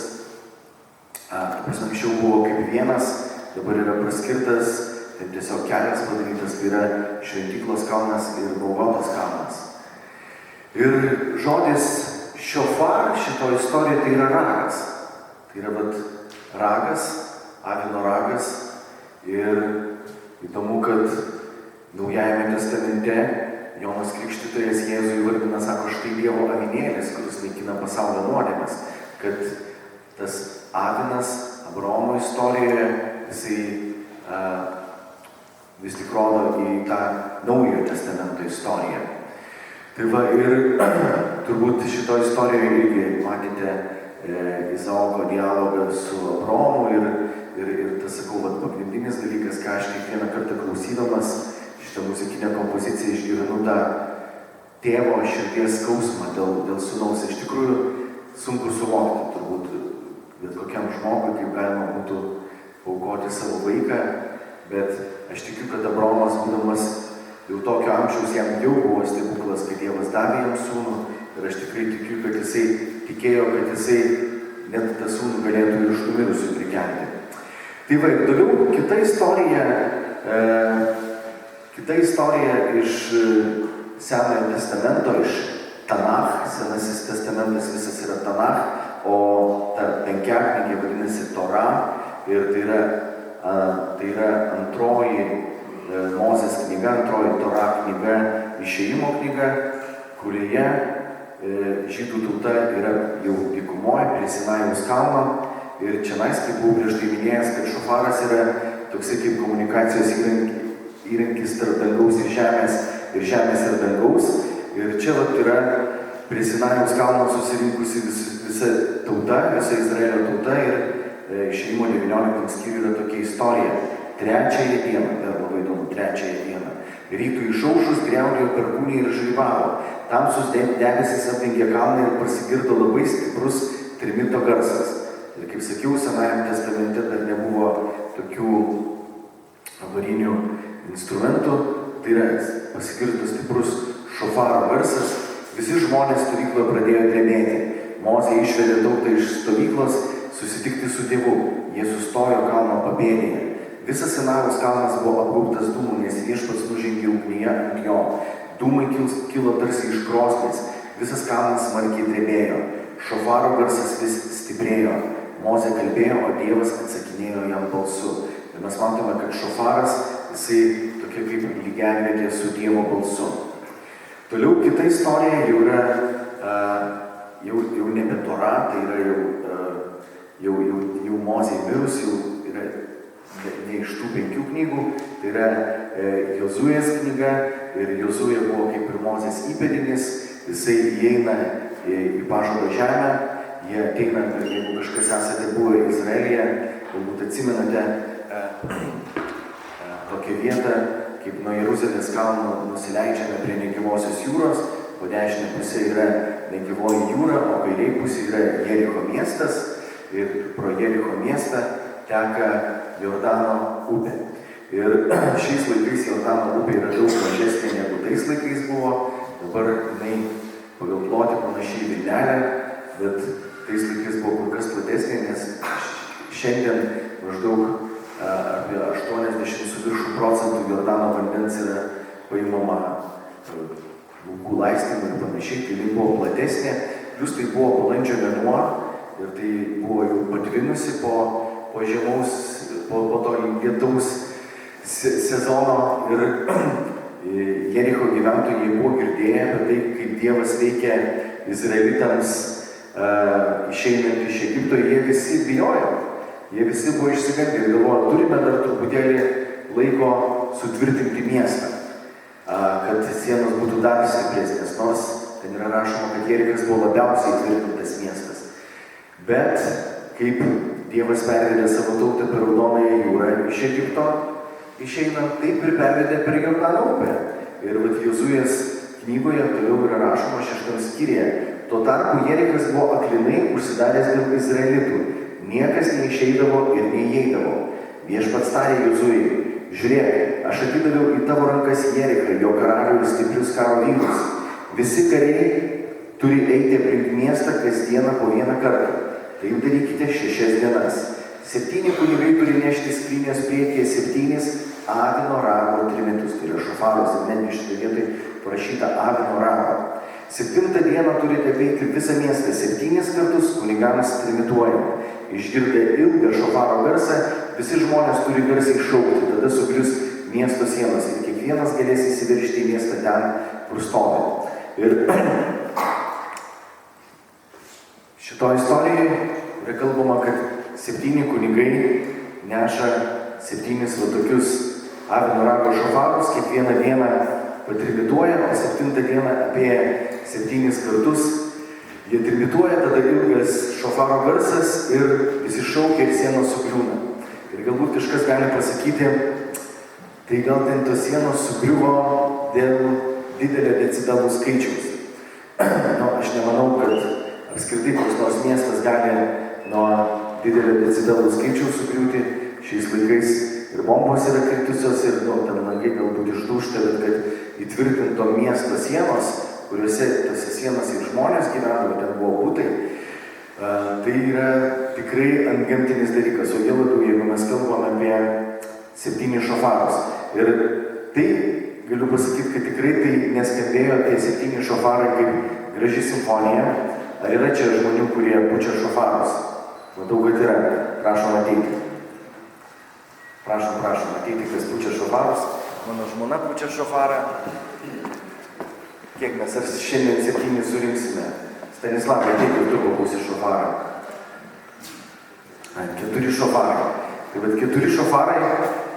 anksčiau buvo kaip vienas, dabar yra praskirtas, tai tiesiog kelias padarytas, tai yra Šventyklos kalnas ir Golgotos kalnas. Ir žodis šofar šito istorijoje tai yra ragas. Tai yra ragas, avino ragas. Ir įdomu, kad Naujajame testamente Jonas Krikštytojas Jėzų įvardina, sako, štai Dievo avinėlis, kuris naikina pasaulio nuodėmes. Kad tas avinas Abraomo istorijoje, jisai vis tik rodo į tą Naujojo testamento istoriją. Tai va, ir turbūt šito istorijoje irgi matėte Izaoko dialogą su Abraomu ir tas, sakau, pagrindinis dalykas, ką aš kiekvieną kartą klausydamas šitą muzikinę kompoziciją išgyvenu tą tėvo širdies skausmą dėl sūnaus. Iš tikrųjų sunku suvokti turbūt bet kokiam žmogui, kaip galima būtų paaukoti savo vaiką, bet aš tikiu, kad Abraomas, būdamas jau tokio amžiaus, jam jau buvo stebuklas, kad Dievas davė jam sūnų, ir aš tikrai tikiu, kad jisai tikėjo, kad jisai net tą sūnų galėtų ir iš numirusių prikelti. Tai va, toliau kita istorija iš Senojo testamento, iš Tanach. Senasis testamentas visas yra Tanach, o ta penkiaknygė vadinasi Tora, ir tai yra antroji Mozės knyga, antroji Tora knyga, Išėjimo knyga, kurioje žydų tauta yra jau dykumoje prie Sinajaus kalno. Ir čionais, kaip buvau prieš tai minėjęs, kad šofaras yra toksai kaip komunikacijos įrankis tarp dangaus ir žemės ir dangaus. Ir čia yra prie Sinajaus kalno susirinkusi visa tauta, visa Izraelio tauta, ir Išėjimo 19 skyriuje yra tokia istorija. Trečiąją dieną, dar labai įdomu, trečiąją dieną, rytui išaušus griaudėjo perkūnija ir žaibavo. Tamsus debesis apdengė kalną ir pasigirdo labai stiprus trimito garsas. Ir kaip sakiau, Senajame testamente dar nebuvo tokių avarinių instrumentų, tai yra pasigirdo stiprus šofaro garsas. Visi žmonės stovykloje pradėjo drebėti. Mozė išvedė tautą iš stovyklos susitikti su Dievu. Jie sustojo kalno papėdėje. Visas Sinajaus kalnas buvo apgaubtas dūmų, nes Viešpats nužengė ugnyje ant jo. Dūmai kilo tarsi iš krosnies. Visas kalnas smarkiai drebėjo. Šofaro garsas vis stiprėjo. Mozė kalbėjo, o Dievas atsakinėjo jam balsu. Ir mes matome, kad šofaras, jisai tokia kaip lygiavietė su Dievo balsu. Toliau kita istorija jau yra jau nebe Tora, tai yra jau Mozė mirus, jau yra ne iš tų 5 knygų, tai yra Jozuės knyga, ir Jozuė buvo kaip ir Mozės įpėdinis, jisai įeina į pažado žemę, jie ateina, jeigu kažkas esate buvę Izraelyje, galbūt atsimenate tokią vietą, kaip nuo Jeruzalės kalno nusileidžiame prie negyvosios jūros, po dešinę pusę yra negyvoji jūra, o kairiai pusė yra Jericho miestas, ir pro Jericho miestą teka Jordano upė. Ir šiais laikais Jordano upė yra daug mažesnė negu tais laikais buvo. Dabar jinai pagal plotį panašiai Vilnelė, bet tais laikais buvo kur kas platesnė, nes šiandien maždaug apie 80% Jordano vandens yra paimama laukų laistymui ir panašiai, tai jinai buvo platesnė, plus tai buvo balandžio mėnuo ir tai buvo jau patvinusi po žiemaus, po to lietaus sezono, ir Jericho gyventojai buvo girdėję apie tai, kaip Dievas veikia izraelitams išeinant iš Egipto, jie visi bijojo, jie visi buvo išsigandę ir galvojo, turime dar truputėlį laiko sutvirtinti miestą, kad sienos būtų dar stipresnės, nors ten yra rašoma, kad Jerichas buvo labiausiai tvirtintas miestas. Bet kaip Dievas pervedė savo tautą per Raudonąją jūrą iš Egipto išeinant, taip ir pervedė per Jordano upę. Ir Jozuės knygoje toliau yra rašoma 6 skyriuje. Tuo tarpu Jerichas buvo aklinai užsidaręs dėl izraelitų. Niekas neišeidavo ir neįeidavo. Viešpats tarė Jozuei, žiūrėk, aš atidaviau į tavo rankas Jerichą, jo karalių ir stiprius karo vyrus. Visi kariai turi eiti aplink miestą kasdieną po vieną kartą. Tai darykite 6 dienas. 7 kunigai turi nešti skrynios priekyje 7 avino rago trimitus. Tai yra šofaros, ir netgi šitoje vietoje parašyta avino rago. 7 dieną turite apeiti visą miestą 7 kartus, kunigams trimituojant. Išgirdę ilgą šofaro garsą, visi žmonės turi garsiai šaukti, tada sugrius miesto sienos ir kiekvienas galės įsiveržti į miestą ten, kur stovi. Ir šito istorijoje yra kalbama, kad 7 kunigai neša 7 va tokius avino rago šofarus, kiekvieną dieną patrimituoja, o 7 dieną apie 7 kartus jie trimituoja, tada ilgas šofaro garsas ir visi šaukia ir sienos sugriūna. Ir galbūt kažkas gali pasakyti, tai gal ten tos sienos sugriuvo dėl didelio decibelų skaičiaus. Aš nemanau, kad apskritai koks nors miestas gali nuo didelio decibelų skaičiaus sugriūti. Šiais laikais ir bombos yra kritusios ir ten langai galbūt išdūžta, bet kad įtvirtinto miesto sienos, kuriuose tose sienose ir žmonės gyveno, ten buvo būtai, tai yra tikrai antgamtinis dalykas, o jau labiau, jeigu mes kalbame apie 7 šofarus. Ir tai, galiu pasakyti, kad tikrai tai neskambėjo tie 7 šofarai kaip graži simfonija. Ar yra čia žmonių, kurie pučia šofarus? Matau, kad yra. Prašom ateiti. Prašom ateiti, kas pučia šofarus. Mano žmona pučia šofarą. Kiek mes ar šiandien 7 surinksime? Stanislavai, ateik ir tu papūsi šofarą. 4 šofarai. Tai bet 4 šofarai,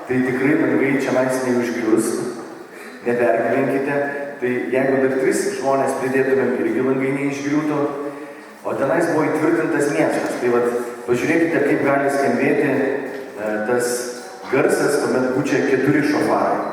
tai tikrai langai čia mes neužgrius. Nepergyvenkite. Tai jeigu dar 3 žmonės pridėtumėm, irgi langai neišgriūtų. O tenais buvo įtvirtintas miestas. Tai vat, pažiūrėkite, kaip gali skambėti tas garsas, kuomet pučia 4 šofarai.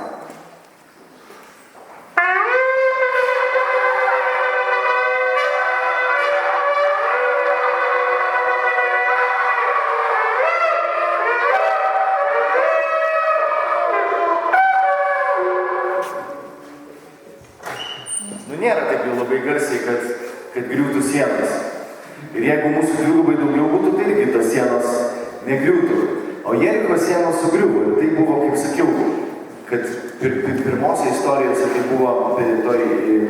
Nėra taip jau labai garsiai, kad griūtų sienos. Ir jeigu mūsų dvigubai daugiau būtų, tai irgi tos sienos negriūtų. O Jeriko sienos sugriuvo. Ir tai buvo, kaip sakiau, kad pirmose istorijose, tai buvo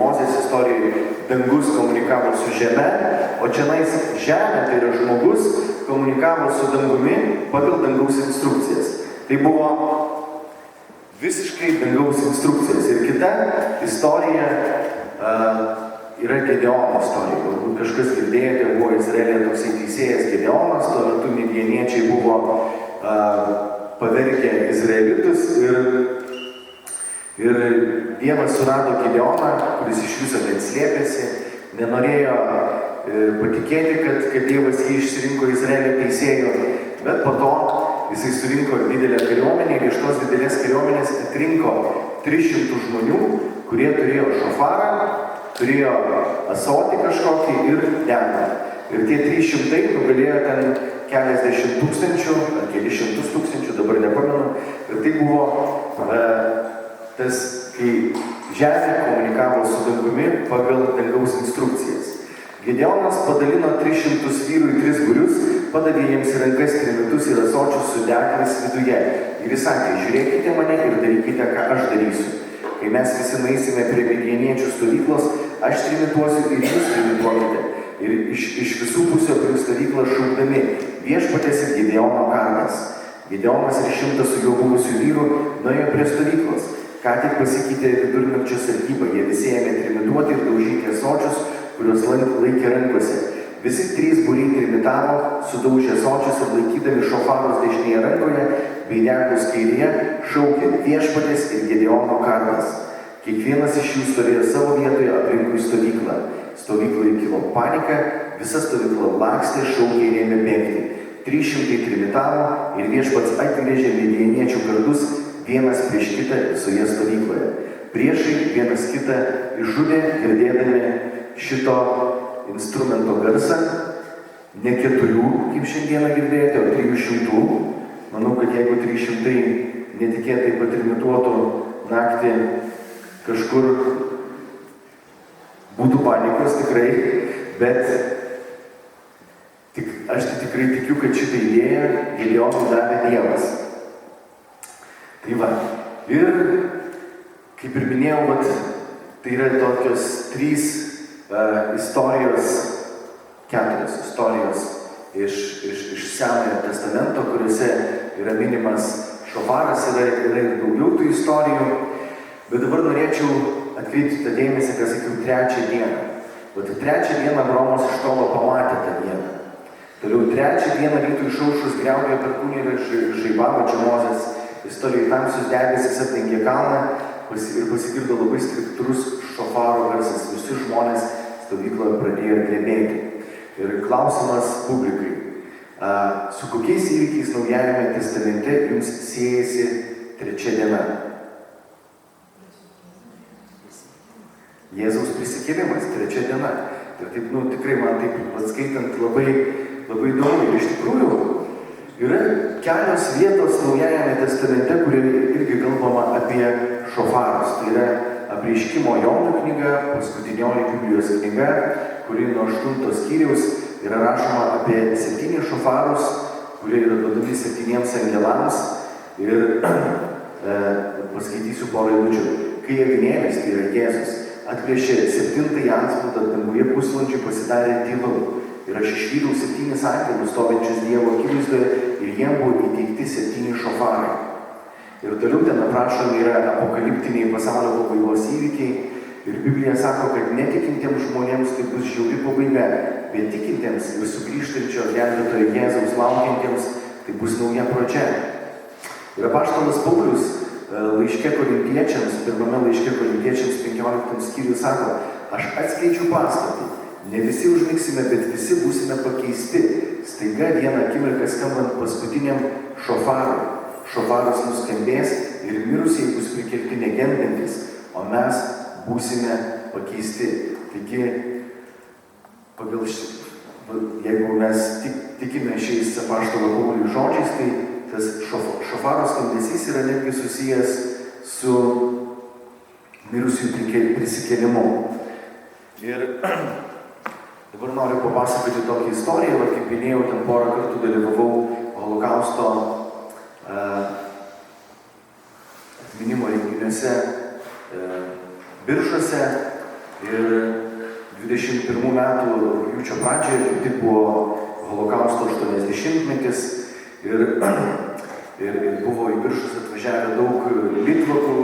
Mozės istorijoje, dangus komunikavo su žeme, o čianais žemė, tai yra žmogus, komunikavo su dangumi pagal dangaus instrukcijas. Tai buvo visiškai dangaus instrukcijas. Ir kita istorija yra Gedeono istorija. Galbūt kažkas girdėjote, buvo Izraelėje toksai teisėjas Gedeonas, tuo metu midjaniečiai buvo pavergę izraelitus ir Dievas surado Gedeoną, kuris iš viso ten slėpėsi, nenorėjo patikėti, kad Dievas jį išsirinko Izraelio teisėjų, bet po to jisai surinko didelę kariuomenę ir iš tos didelės kariuomenės atrinko 300 žmonių, kurie turėjo šofarą, turėjo asotį kažkokį ir degą. Ir tie 300 nugalėjo ten keliasdešimt tūkstančių, ar keli šimtus tūkstančių, dabar nepamenu. Ir tai buvo tas, kai žemė komunikavo su dangumi pagal dangaus instrukcijas. Gedeonas padalino 300 vyrų į 3 būrius, padavė jiems į rankas trimitus ir asočius su deglais viduje. Ir jis sakė, žiūrėkite mane ir darykite, ką aš darysiu. Kai mes visi nueisime prie midjaniečių stovyklos, aš trimituosiu ir jūs trimituokite. Ir iš visų pusių aplink stovyklą šaukdami Viešpaties ir Gedeono kardas. Gedeonas ir 100 su juo buvusių vyrų nuėjo prie stovyklos. Ką tik pasikeitė vidurnakčio sargyba, jie visi ėmė trimituoti ir daužyti ąsočius, kuriuos laikė rankose. Visi 3 būriai trimitavo, sudaužė ąsočius ir laikydami šofarus dešinėje rankoje bei deglus kairėje, šaukė Viešpaties ir Gedeono kardas. Kiekvienas iš jų stovėjo savo vietoje aplinkui stovyklą. Stovykloje kilo panika, visa stovykla lakstė, šaukė ir ėmė bėgti. 300 trimitavo ir Viešpats atgręžė midjaniečių kardus vienas prieš kitą visoje stovykloje. Priešai vienas kitą išžudė, girdėdami šito instrumento garsą, ne 4, kaip šiandieną girdėjote, o 300. Manau, kad jeigu 300 netikėtai patrimituotų naktį kažkur, būtų panikos tikrai, bet aš tikrai tikiu, kad šitą idėją Gedeonui davė Dievas. Tai va, ir kaip ir minėjau, tai yra tokios 3 keturios istorijos iš Senojo testamento, kuriuose yra minimas šofaras, yra ir daugiau tų istorijų. Bet dabar norėčiau atkreipti tą dėmesį, ką sakiau, trečią dieną. O tai trečią dieną Abraomas iš tolo pamatė tą dieną. Toliau trečią dieną rytui išaušus griaudėjo perkūnija ir žaibavo čia Mozės. Istorijai tamsius debesis apdengė kalną ir pasigirdo labai stiprus šofaro garsas. Visi žmonės stovykloje pradėjo drebėti. Ir klausimas publikai. Su kokiais įvykiais Naujajame testamente jums siejasi trečia diena? Jėzaus prisikėlimas, trečia diena. Ir taip, tikrai man taip atskaitant labai įdomu. Ir iš tikrųjų yra kelios vietos Naujajame testamente, kurioje irgi kalbama apie šofarus. Tai yra Apreiškimo Jono knyga, paskutinioji Biblijos knyga, kuri nuo 8 skyriaus yra rašoma apie 7 šofarus, kurie yra duodami 7 angelams. Ir paskaitysiu porą eilučių. Kai avinėlis, tai yra Jėzus, atplėšė 7 antspaudą, danguje pusvalandžiui pasidarė tylu. Ir aš išvydau 7 angelus stovinčius Dievo akivaizdoje ir jiem buvo įteikti 7 šofarai. Ir toliau ten aprašomi yra apokaliptiniai pasaulio pabaigos įvykiai. Ir Biblija sako, kad netikintiems žmonėms tai bus žiauri pabaiga, bet tikintiems ir sugrįžtančio gelbėtojo Jėzaus laukiantiems tai bus nauja pradžia. Ir apaštalas Paulius laiške Korintiečiams, pirmame laiške Korintiečiams 15 skyriui sako, aš atskleidžiu paslaptį, ne visi užmigsime, bet visi būsime pakeisti. Staiga vieną akimirką skambant paskutiniam šofarui. Šofaras nuskambės ir mirusieji bus prikelti negendantis, o mes būsime pakeisti. Taigi, jeigu mes tikime šiais apaštalo Pauliaus žodžiais, tai tas šofaro skambesys yra netgi susijęs su mirusiųjų prisikėlimu. Ir dabar noriu papasakoti tokią istoriją, kaip minėjau, ten porą kartų dalyvavau Holokausto atminimo renginiuose Biržuose ir 21 metų rugpjūčio pradžioje, kaip tik buvo Holokausto 80-metis ir buvo į Biržus atvažiavę daug litvakų,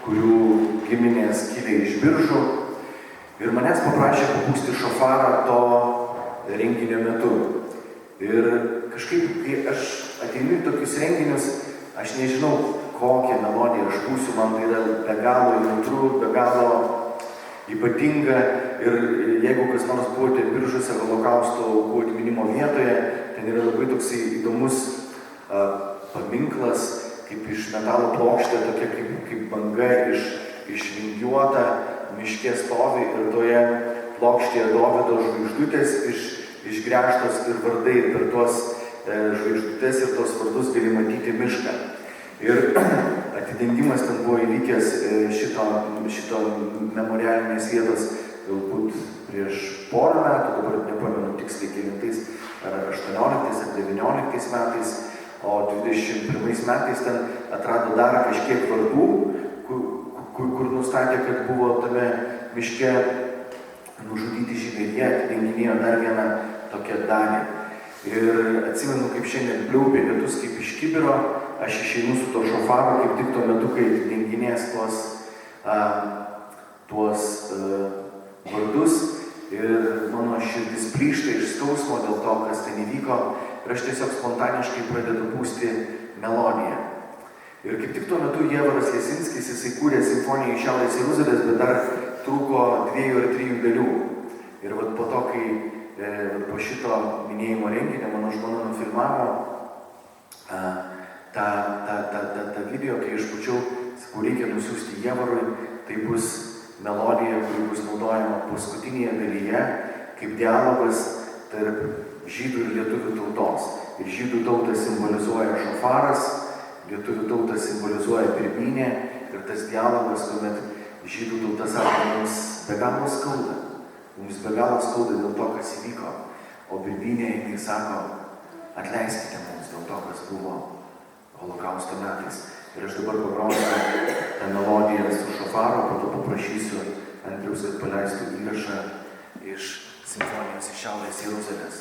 kurių giminės kilę iš Biržų. Ir manęs paprašė papūsti šofarą to renginio metu. Ir kažkaip, kai aš ateinu į tokius renginius, aš nežinau, kokią melodiją aš pūsiu, man tai yra be galo jautru, be galo ypatinga. Ir jeigu kas nors buvote Biržuose Holokausto aukų atminimo vietoje, ten yra labai toksai įdomus paminklas, kaip iš metalo plokštė, tokia kaip banga išvingiuota, miške stovi ir toje plokštėje Dovydo žvaigždutės išgręžtos ir vardai. Ir per tuos žvaigždutės ir tos vardus gali matyti mišką. Ir atidengimas ten buvo įvykęs šito memorialinės vietos galbūt prieš porą metų, dabar nepamenu tiksliai kelintais, ar 18 ar 19 metais, o 21 metais ten atrado dar kažkiek vardų, kur nustatė, kad buvo tame miške nužudyti žydai, jie atidenginėjo dar vieną tokią dalį. Ir atsimenu, kaip šiandien pliaupė lietus kaip iš kibiro, aš išeinu su to šofaru, kaip tik tuo metu, kai atidenginės tuos vardus ir mano širdis plyšta iš skausmo dėl to, kas ten įvyko ir aš tiesiog spontaniškai pradedu pūsti melodiją. Ir kaip tik tuo metu Jievaras Lesinskis, jisai kūrė simfoniją iš Šiaurės Jeruzalės, bet dar trūko 2 ar 3 dalių. Ir po to, kai po šito minėjimo renginio mano žmona nufilmavo tą video, kai aš būčiau, sakau, reikia nusiųsti Jievarui, tai bus melodija, kuri bus naudojama paskutinėje dalyje, kaip dialogas tarp žydų ir lietuvių tautos. Ir žydų tautą simbolizuoja šofaras, lietuvių tautą simbolizuoja birbynė ir tas dialogas, kuomet žydų tauta sako, mums be galo skauda. Mums be galo skauda dėl to, kas įvyko. O birbynė, jinai sako, atleiskite mums dėl to, kas buvo Holokausto metais. Ir aš dabar pagrosiu tą melodiją su šofaru, po to paprašysiu Andriaus, kad paleistų įrašą iš simfonijos iš Šiaurės Jeruzalės.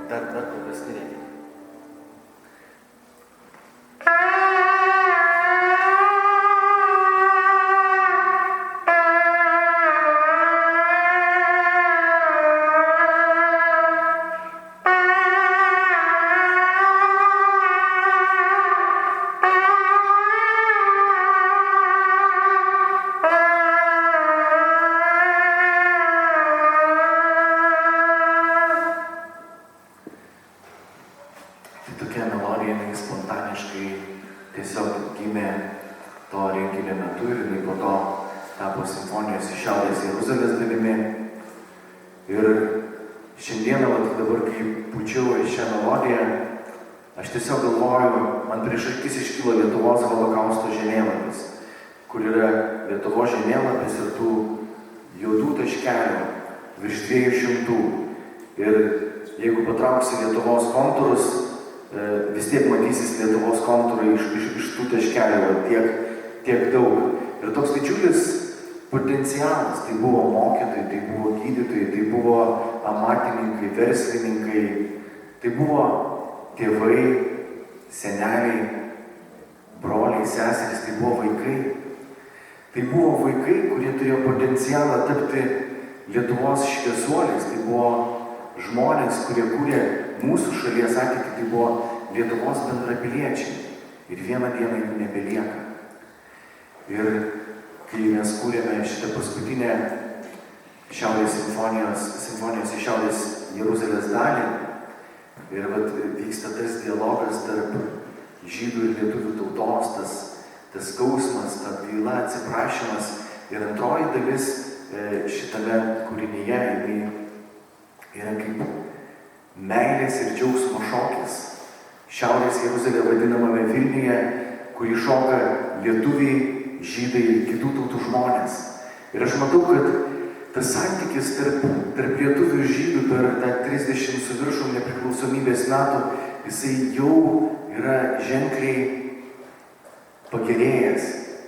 Dar kol kas nereikia. Tokia melodija, jinai spontaniškai tiesiog gimė to renginio metu ir jinai po to tapo simfonijos iš Šiaurės Jeruzalės dalimi. Ir šiandieną, dabar, kai pučiau į šią melodiją, aš tiesiog galvoju, man prieš akis iškilo Lietuvos holokausto žemėlapis, kur yra Lietuvos žemėlapis ir tų juodų taškelių virš 200. Ir jeigu patrauksi Lietuvos kontūrus, vis tiek matysis Lietuvos kontūrai iš tų taškelių, tiek daug. Ir toks didžiulis potencialas, tai buvo mokytojai, tai buvo gydytojai, tai buvo amatininkai, verslininkai, tai buvo tėvai, seneliai, broliai, seserys, tai buvo vaikai. Tai buvo vaikai, kurie turėjo potencialą tapti Lietuvos šviesuoliais, tai buvo žmonės, kurie kūrė mūsų šalies ateitį, tai buvo Lietuvos bendrapiliečiai. Ir vieną dieną jų nebelieka. Ir kai mes kūrėme šitą paskutinę simfonijos iš Šiaurės Jeruzalės dalį, ir vyksta tas dialogas tarp žydų ir lietuvių tautos, tas skausmas, ta tyla, atsiprašymas. Ir antroji dalis šitame kūrinyje, jinai yra kaip meilės ir džiaugsmo šokis. Šiaurės Jeruzalė vadinamame Vilniuje, kurį šoka lietuviai, žydai ir kitų tautų žmonės. Ir aš matau, kad tas santykis tarp lietuvių ir žydų per tą 30 su viršum nepriklausomybės metų, jisai jau yra ženkliai pagerėjęs,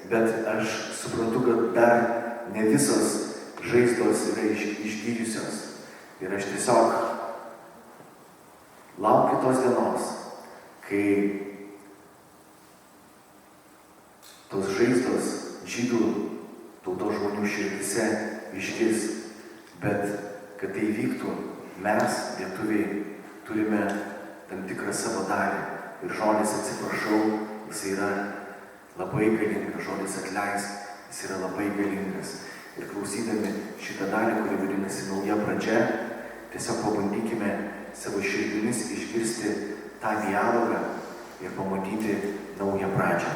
bet aš suprantu, kad dar ne visos žaizdos yra išgyjusios. Ir aš tiesiog laukiu tos dienos, kai tos žaizdos žydų tautos žmonių širdise išgis, bet kad tai vyktų, mes, lietuviai, turime tam tikrą savo dalį. Ir žodis atsiprašau, jis yra labai galingas, žodis atleisk, jis yra labai galingas. Ir klausydami šitą dalį, kuri vadinasi Nauja pradžia, tiesiog pabandykime savo širdimis išgirsti tą dialogą ir pamatyti naują pradžią.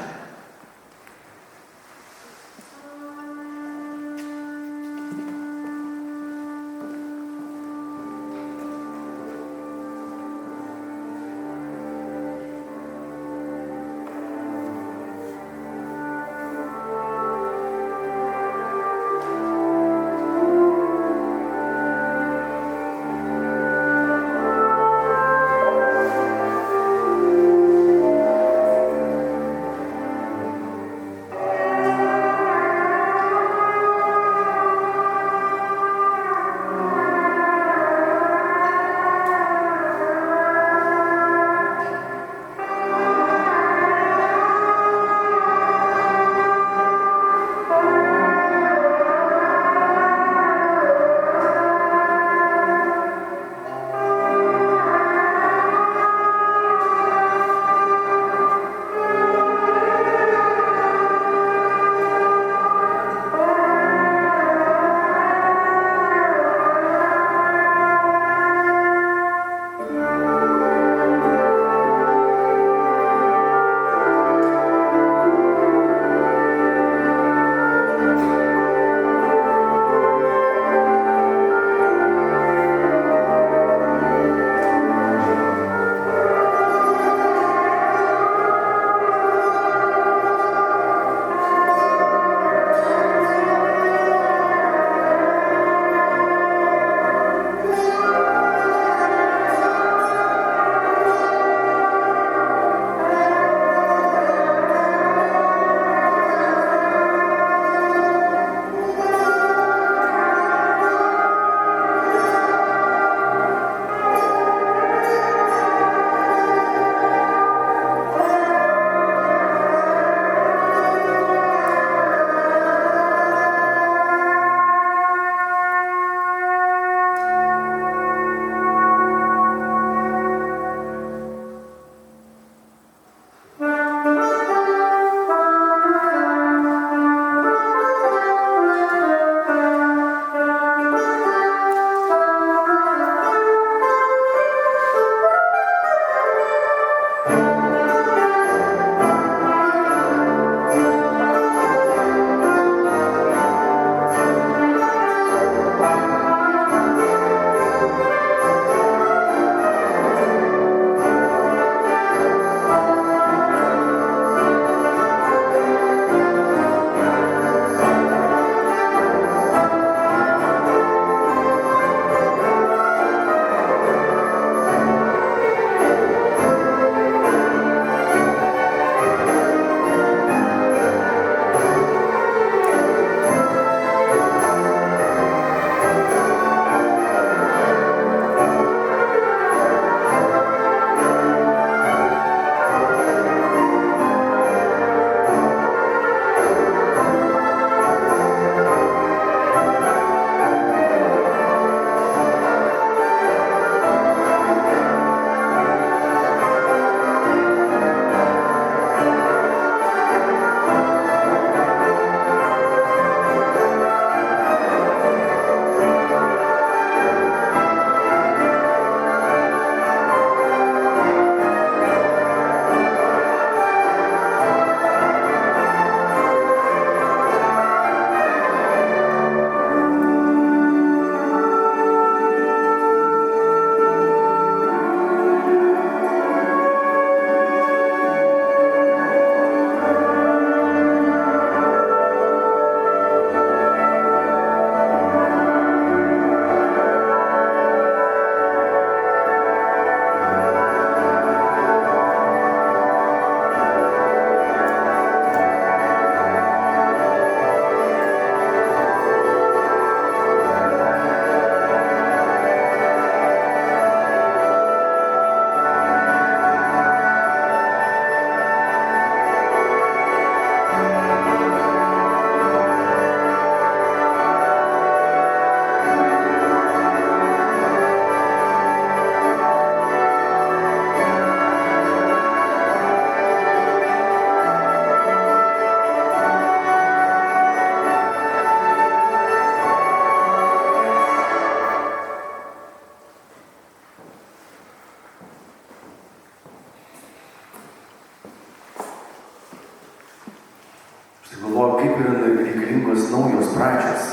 galvoju, kaip yra reikalingos naujos pradžios.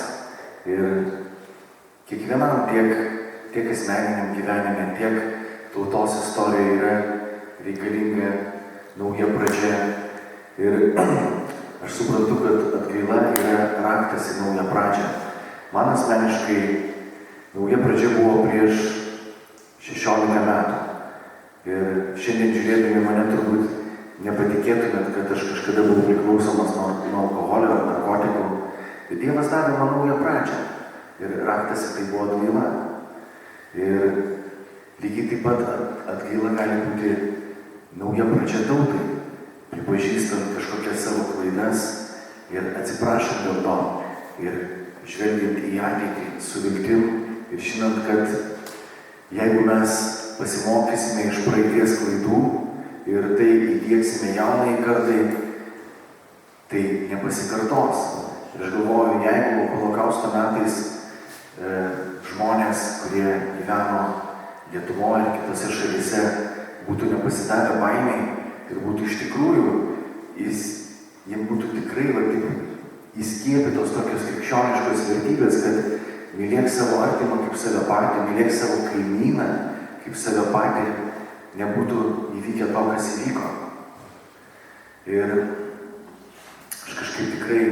Ir kiekvienam tiek asmeniniam gyvenime, tiek tautos istorijoje yra reikalinga nauja pradžia. Ir aš suprantu, kad atgaila yra raktas į naują pradžią. Man asmeniškai nauja pradžia buvo prieš 16 metų. Ir šiandien žiūrėdami mane turbūt nepatikėtumėt, kad aš kažkada buvau priklausomas nuo alkoholio ar narkotikų. Bet Dievas davė man naują pradžią. Ir raktas į tai buvo atgaila. Ir lygiai taip pat atgaila gali būti nauja pradžia tautai, pripažįstant kažkokias savo klaidas ir atsiprašant dėl to. Ir žvelgiant į ateitį su viltim ir žinant, kad jeigu mes pasimokysime iš praeities klaidų ir tai įdiegsime jaunai kartai, tai nepasikartos. Ir aš galvoju, jeigu holokausto metais žmonės, kurie gyveno Lietuvoje ir kitose šalyse, būtų nepasidavę baimiai ir būtų iš tikrųjų, jiems būtų tikrai įskiepytos tokios krikščioniškos vertybės, kad mylėk savo artimą kaip save patį, mylėk savo kaimyną kaip save patį, nebūtų įvykę to, kas įvyko. Ir aš kažkaip tikrai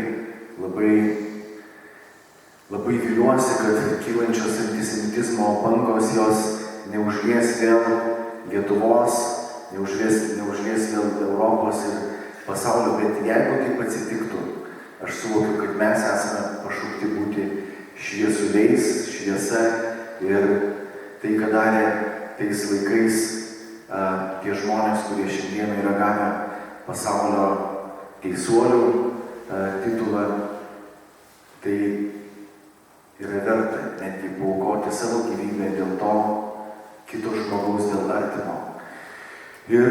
labai viliuosi, kad kylančios antisemitizmo bangos jos neužlies vėl Lietuvos, neužlies vėl Europos ir pasaulio, bet jeigu taip atsitiktų, aš suvokiu, kad mes esame pašaukti būti šviesuliais, šviesa ir tai, ką darė tais laikais tie žmonės, kurie šiandieną yra gavę pasaulio teisuolių titulą, tai yra verta netgi paaukoti savo gyvybę dėl to kito žmogaus, dėl artimo. Ir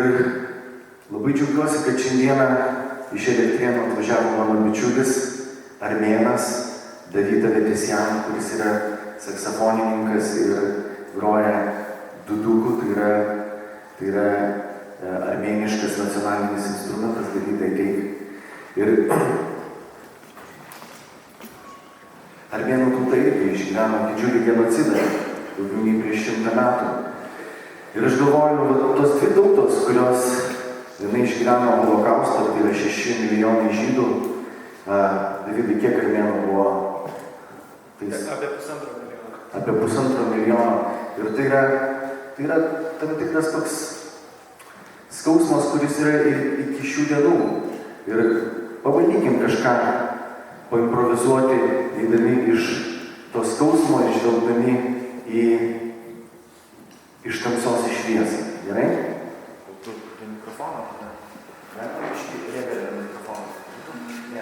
labai džiaugiuosi, kad šiandieną iš Elektrėnų atvažiavo mano bičiulis, armėnas Davida Vetesjan, kuris yra saksofonininkas ir groja duduku, tai yra armėniškas nacionalinis instrumentas, Davidai teik. Ir armėnų tauta irgi išgyveno didžiulį genocidą, daugiau nei prieš 100 metų. Ir aš galvoju, tos dvi tautos, kurios viena išgyveno holokaustą, tai yra 6 milijonai žydų. Davidai, kiek armėnų buvo? Apie 1,5 milijono. Apie 1,5 milijono. Ir tai yra tam tikras toks skausmas, kuris yra iki šių dienų. Ir pabandykim kažką paimprovizuoti, eidami iš to skausmo, išvelgdami iš tamsos į šviesą. Gerai? Tu prie mikrofono tada? Ne, aš rėbėlę mikrofoną. Ne,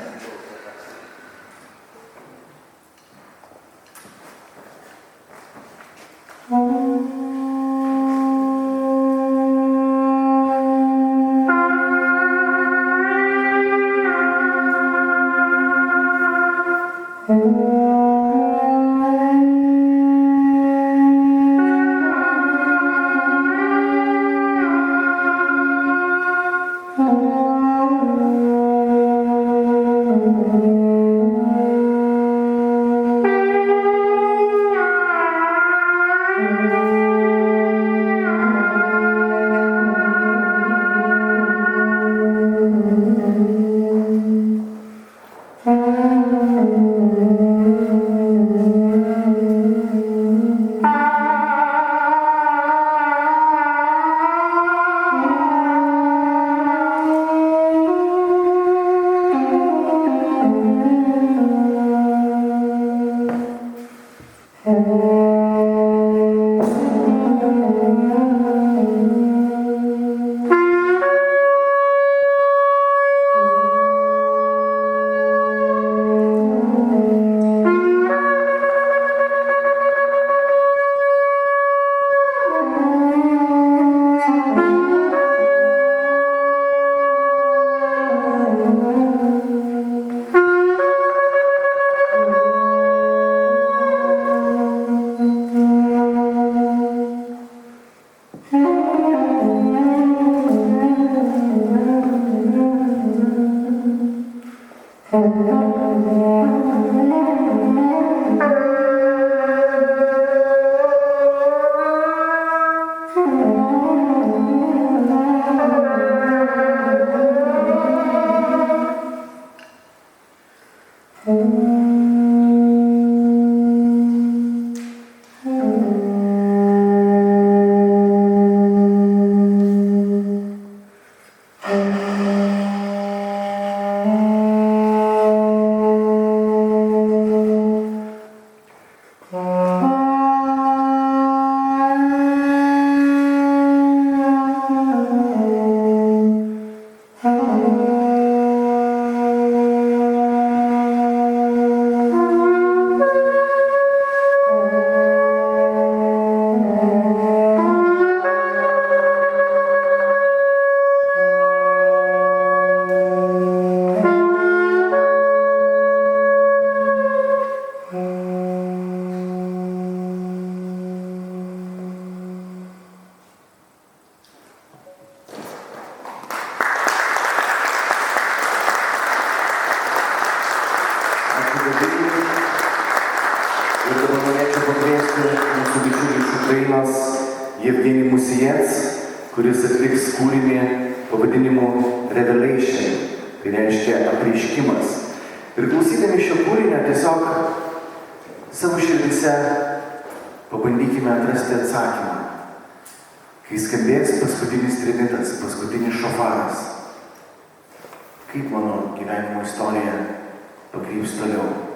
pakviesti mūsų bičiulį iš Ukrainos Jevgenijų Musijets, kuris atliks kūrinį pavadinimu Revelation, tai reiškia apreiškimas. Ir klausydami šio kūrinio tiesiog savo širdise pabandykime atrasti atsakymą. Kai skambės paskutinis trimitas, paskutinis šofaras, kaip mano gyvenimo istorija pakryps toliau?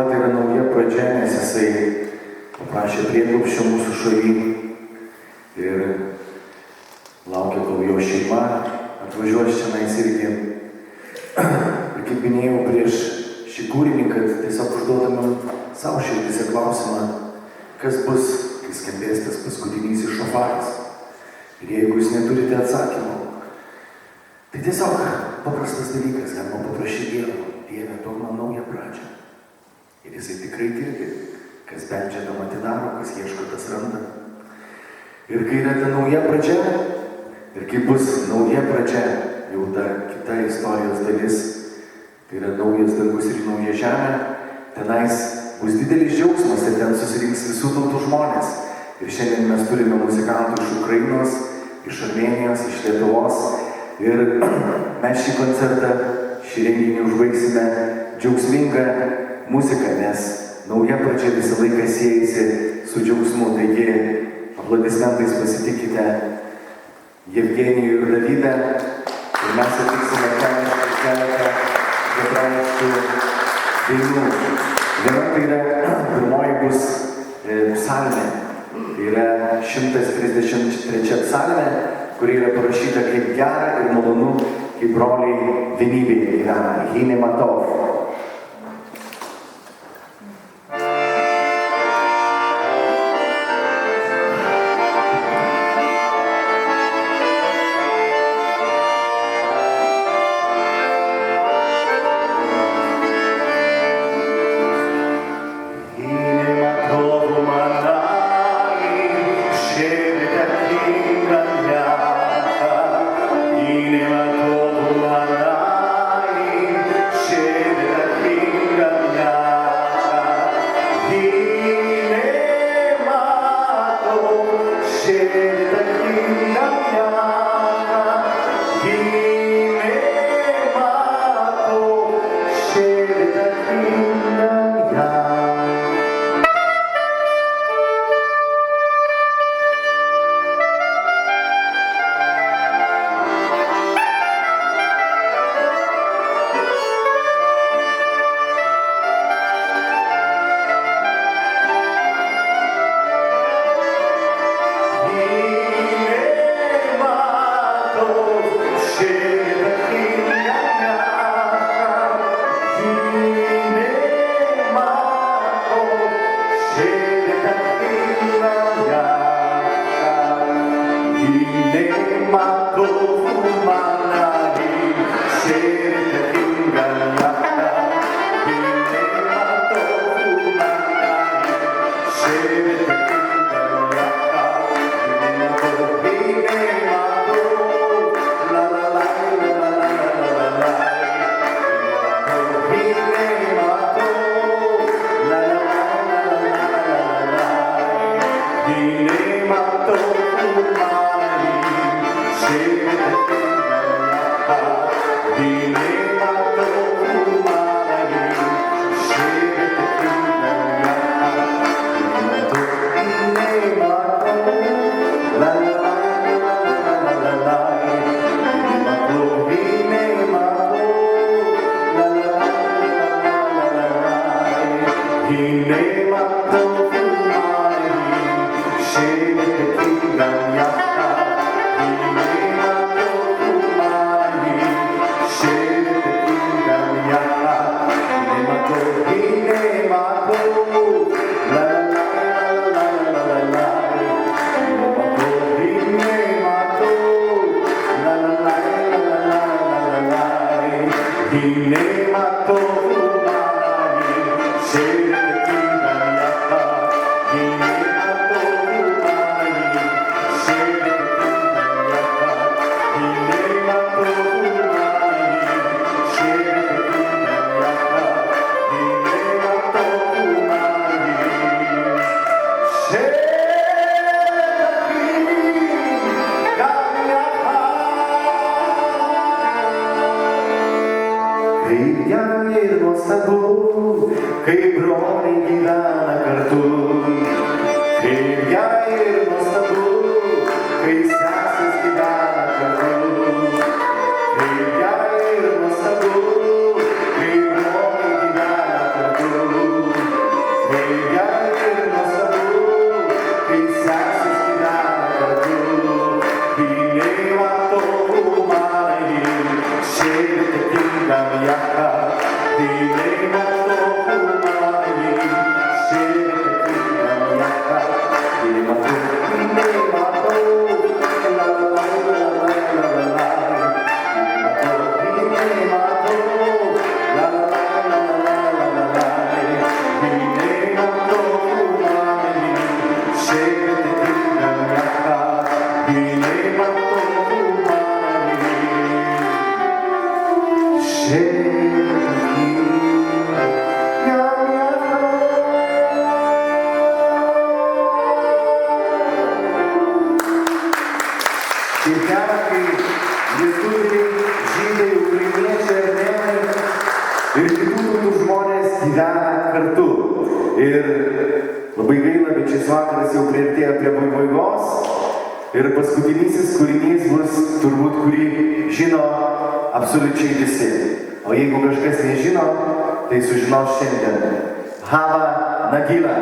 įsivaizduoti, yra nauja pradžia, nes jisai paprašė prieglobsčio mūsų šaly ir laukia, kol jo šeima atvažiuos čionais irgi. Ir kaip minėjau prieš šį kūrinį, kad tiesiog užduodame savo širdise klausimą, kas bus, kai skambės tas paskutinysis šofaras. Ir jeigu jūs neturite atsakymų, tai tiesiog paprastas dalykas, galima paprašyti Dievo. Dieve, duok man naują pradžią. Ir jisai tikrai girdi, kas beldžia, tam atidaro, kas ieško, tas randa. Ir kai yra ta nauja pradžia, ir kai bus nauja pradžia, jau ta kita istorijos dalis, tai yra naujas dangus ir nauja žemė, tenais bus didelis džiaugsmas ir ten susirinks visų tautų žmonės. Ir šiandien mes turime muzikantų iš Ukrainos, iš Armėnijos, iš Lietuvos. Ir mes šį koncertą, šį renginį užbaigsime džiaugsmingą muziką, nes nauja pradžia visą laiką siejasi su džiaugsmu. Taigi, aplodismentais pasitikite Jevgenijų ir Davydą. Ir mes atliksime keletą hebrajiškų dainų. Viena tai yra, pirmoji bus psalmė. Tai yra 133 psalmė, kuri yra parašyta kaip gera ir malonu, kaip broliai vienybėje gyvena. Hine matov. Ir labai gaila, bet šis vakaras jau priartėjo prie pabaigos. Ir paskutinysis kūrinys bus turbūt, kurį žino absoliučiai visi. O jeigu kažkas nežino, tai sužinos šiandien. Hava Nagila.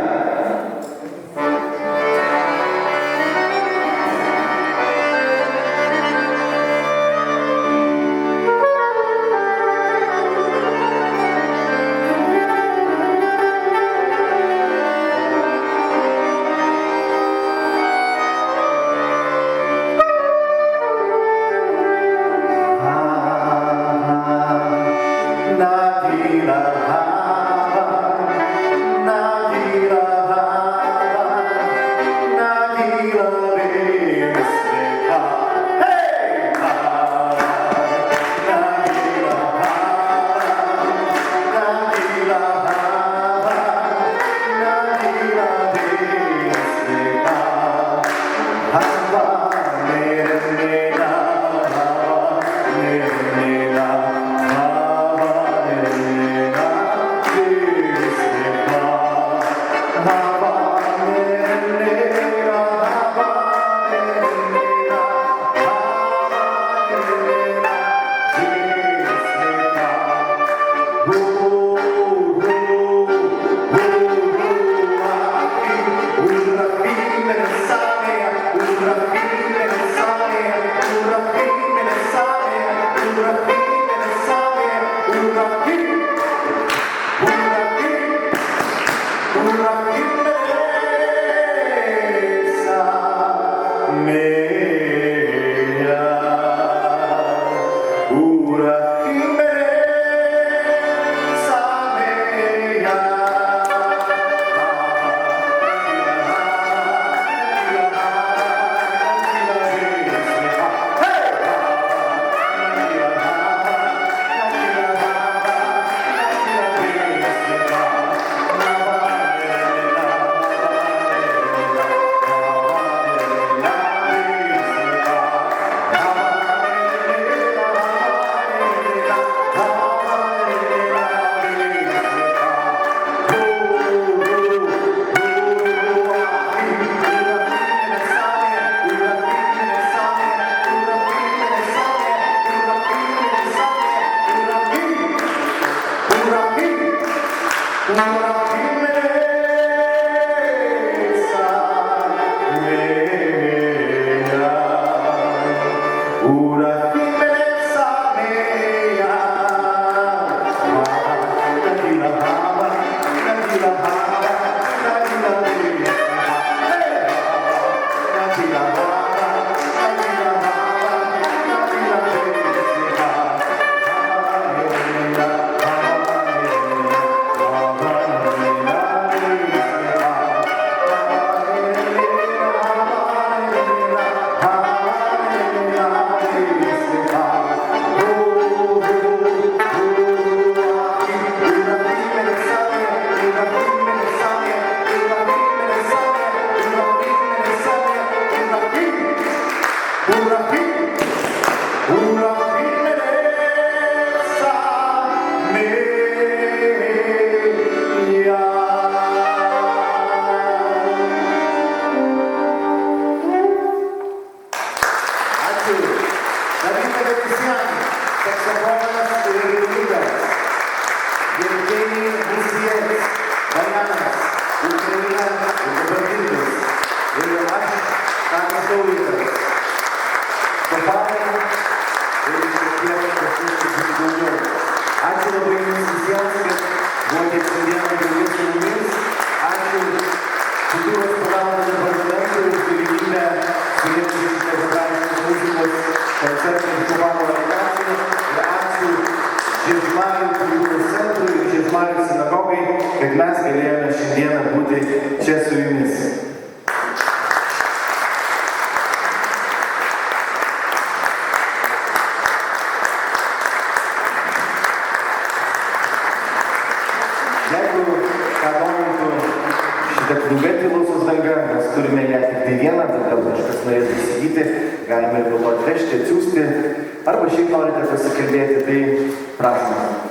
Ačiū labai jums visiems, kad buvote šiandieną drauge su mumis. Ačiū kultūros paveldo departamentui už galimybę surengti šitą vokalinės muzikos koncertą iš Kubano organizacijų. Ir ačiū Žiežmarių kultūros centrui ir Žiežmarių sinagogai, kad mes galėjome šiandieną būti čia su jumis. Jeigu ką domintų šitą knygą Tylos danga, mes turime ją tik tai vieną, bet gal kažkas norėtų įsigyti, galime ir atvežti, atsiųsti, arba šiaip norite pasikalbėti, tai prašom.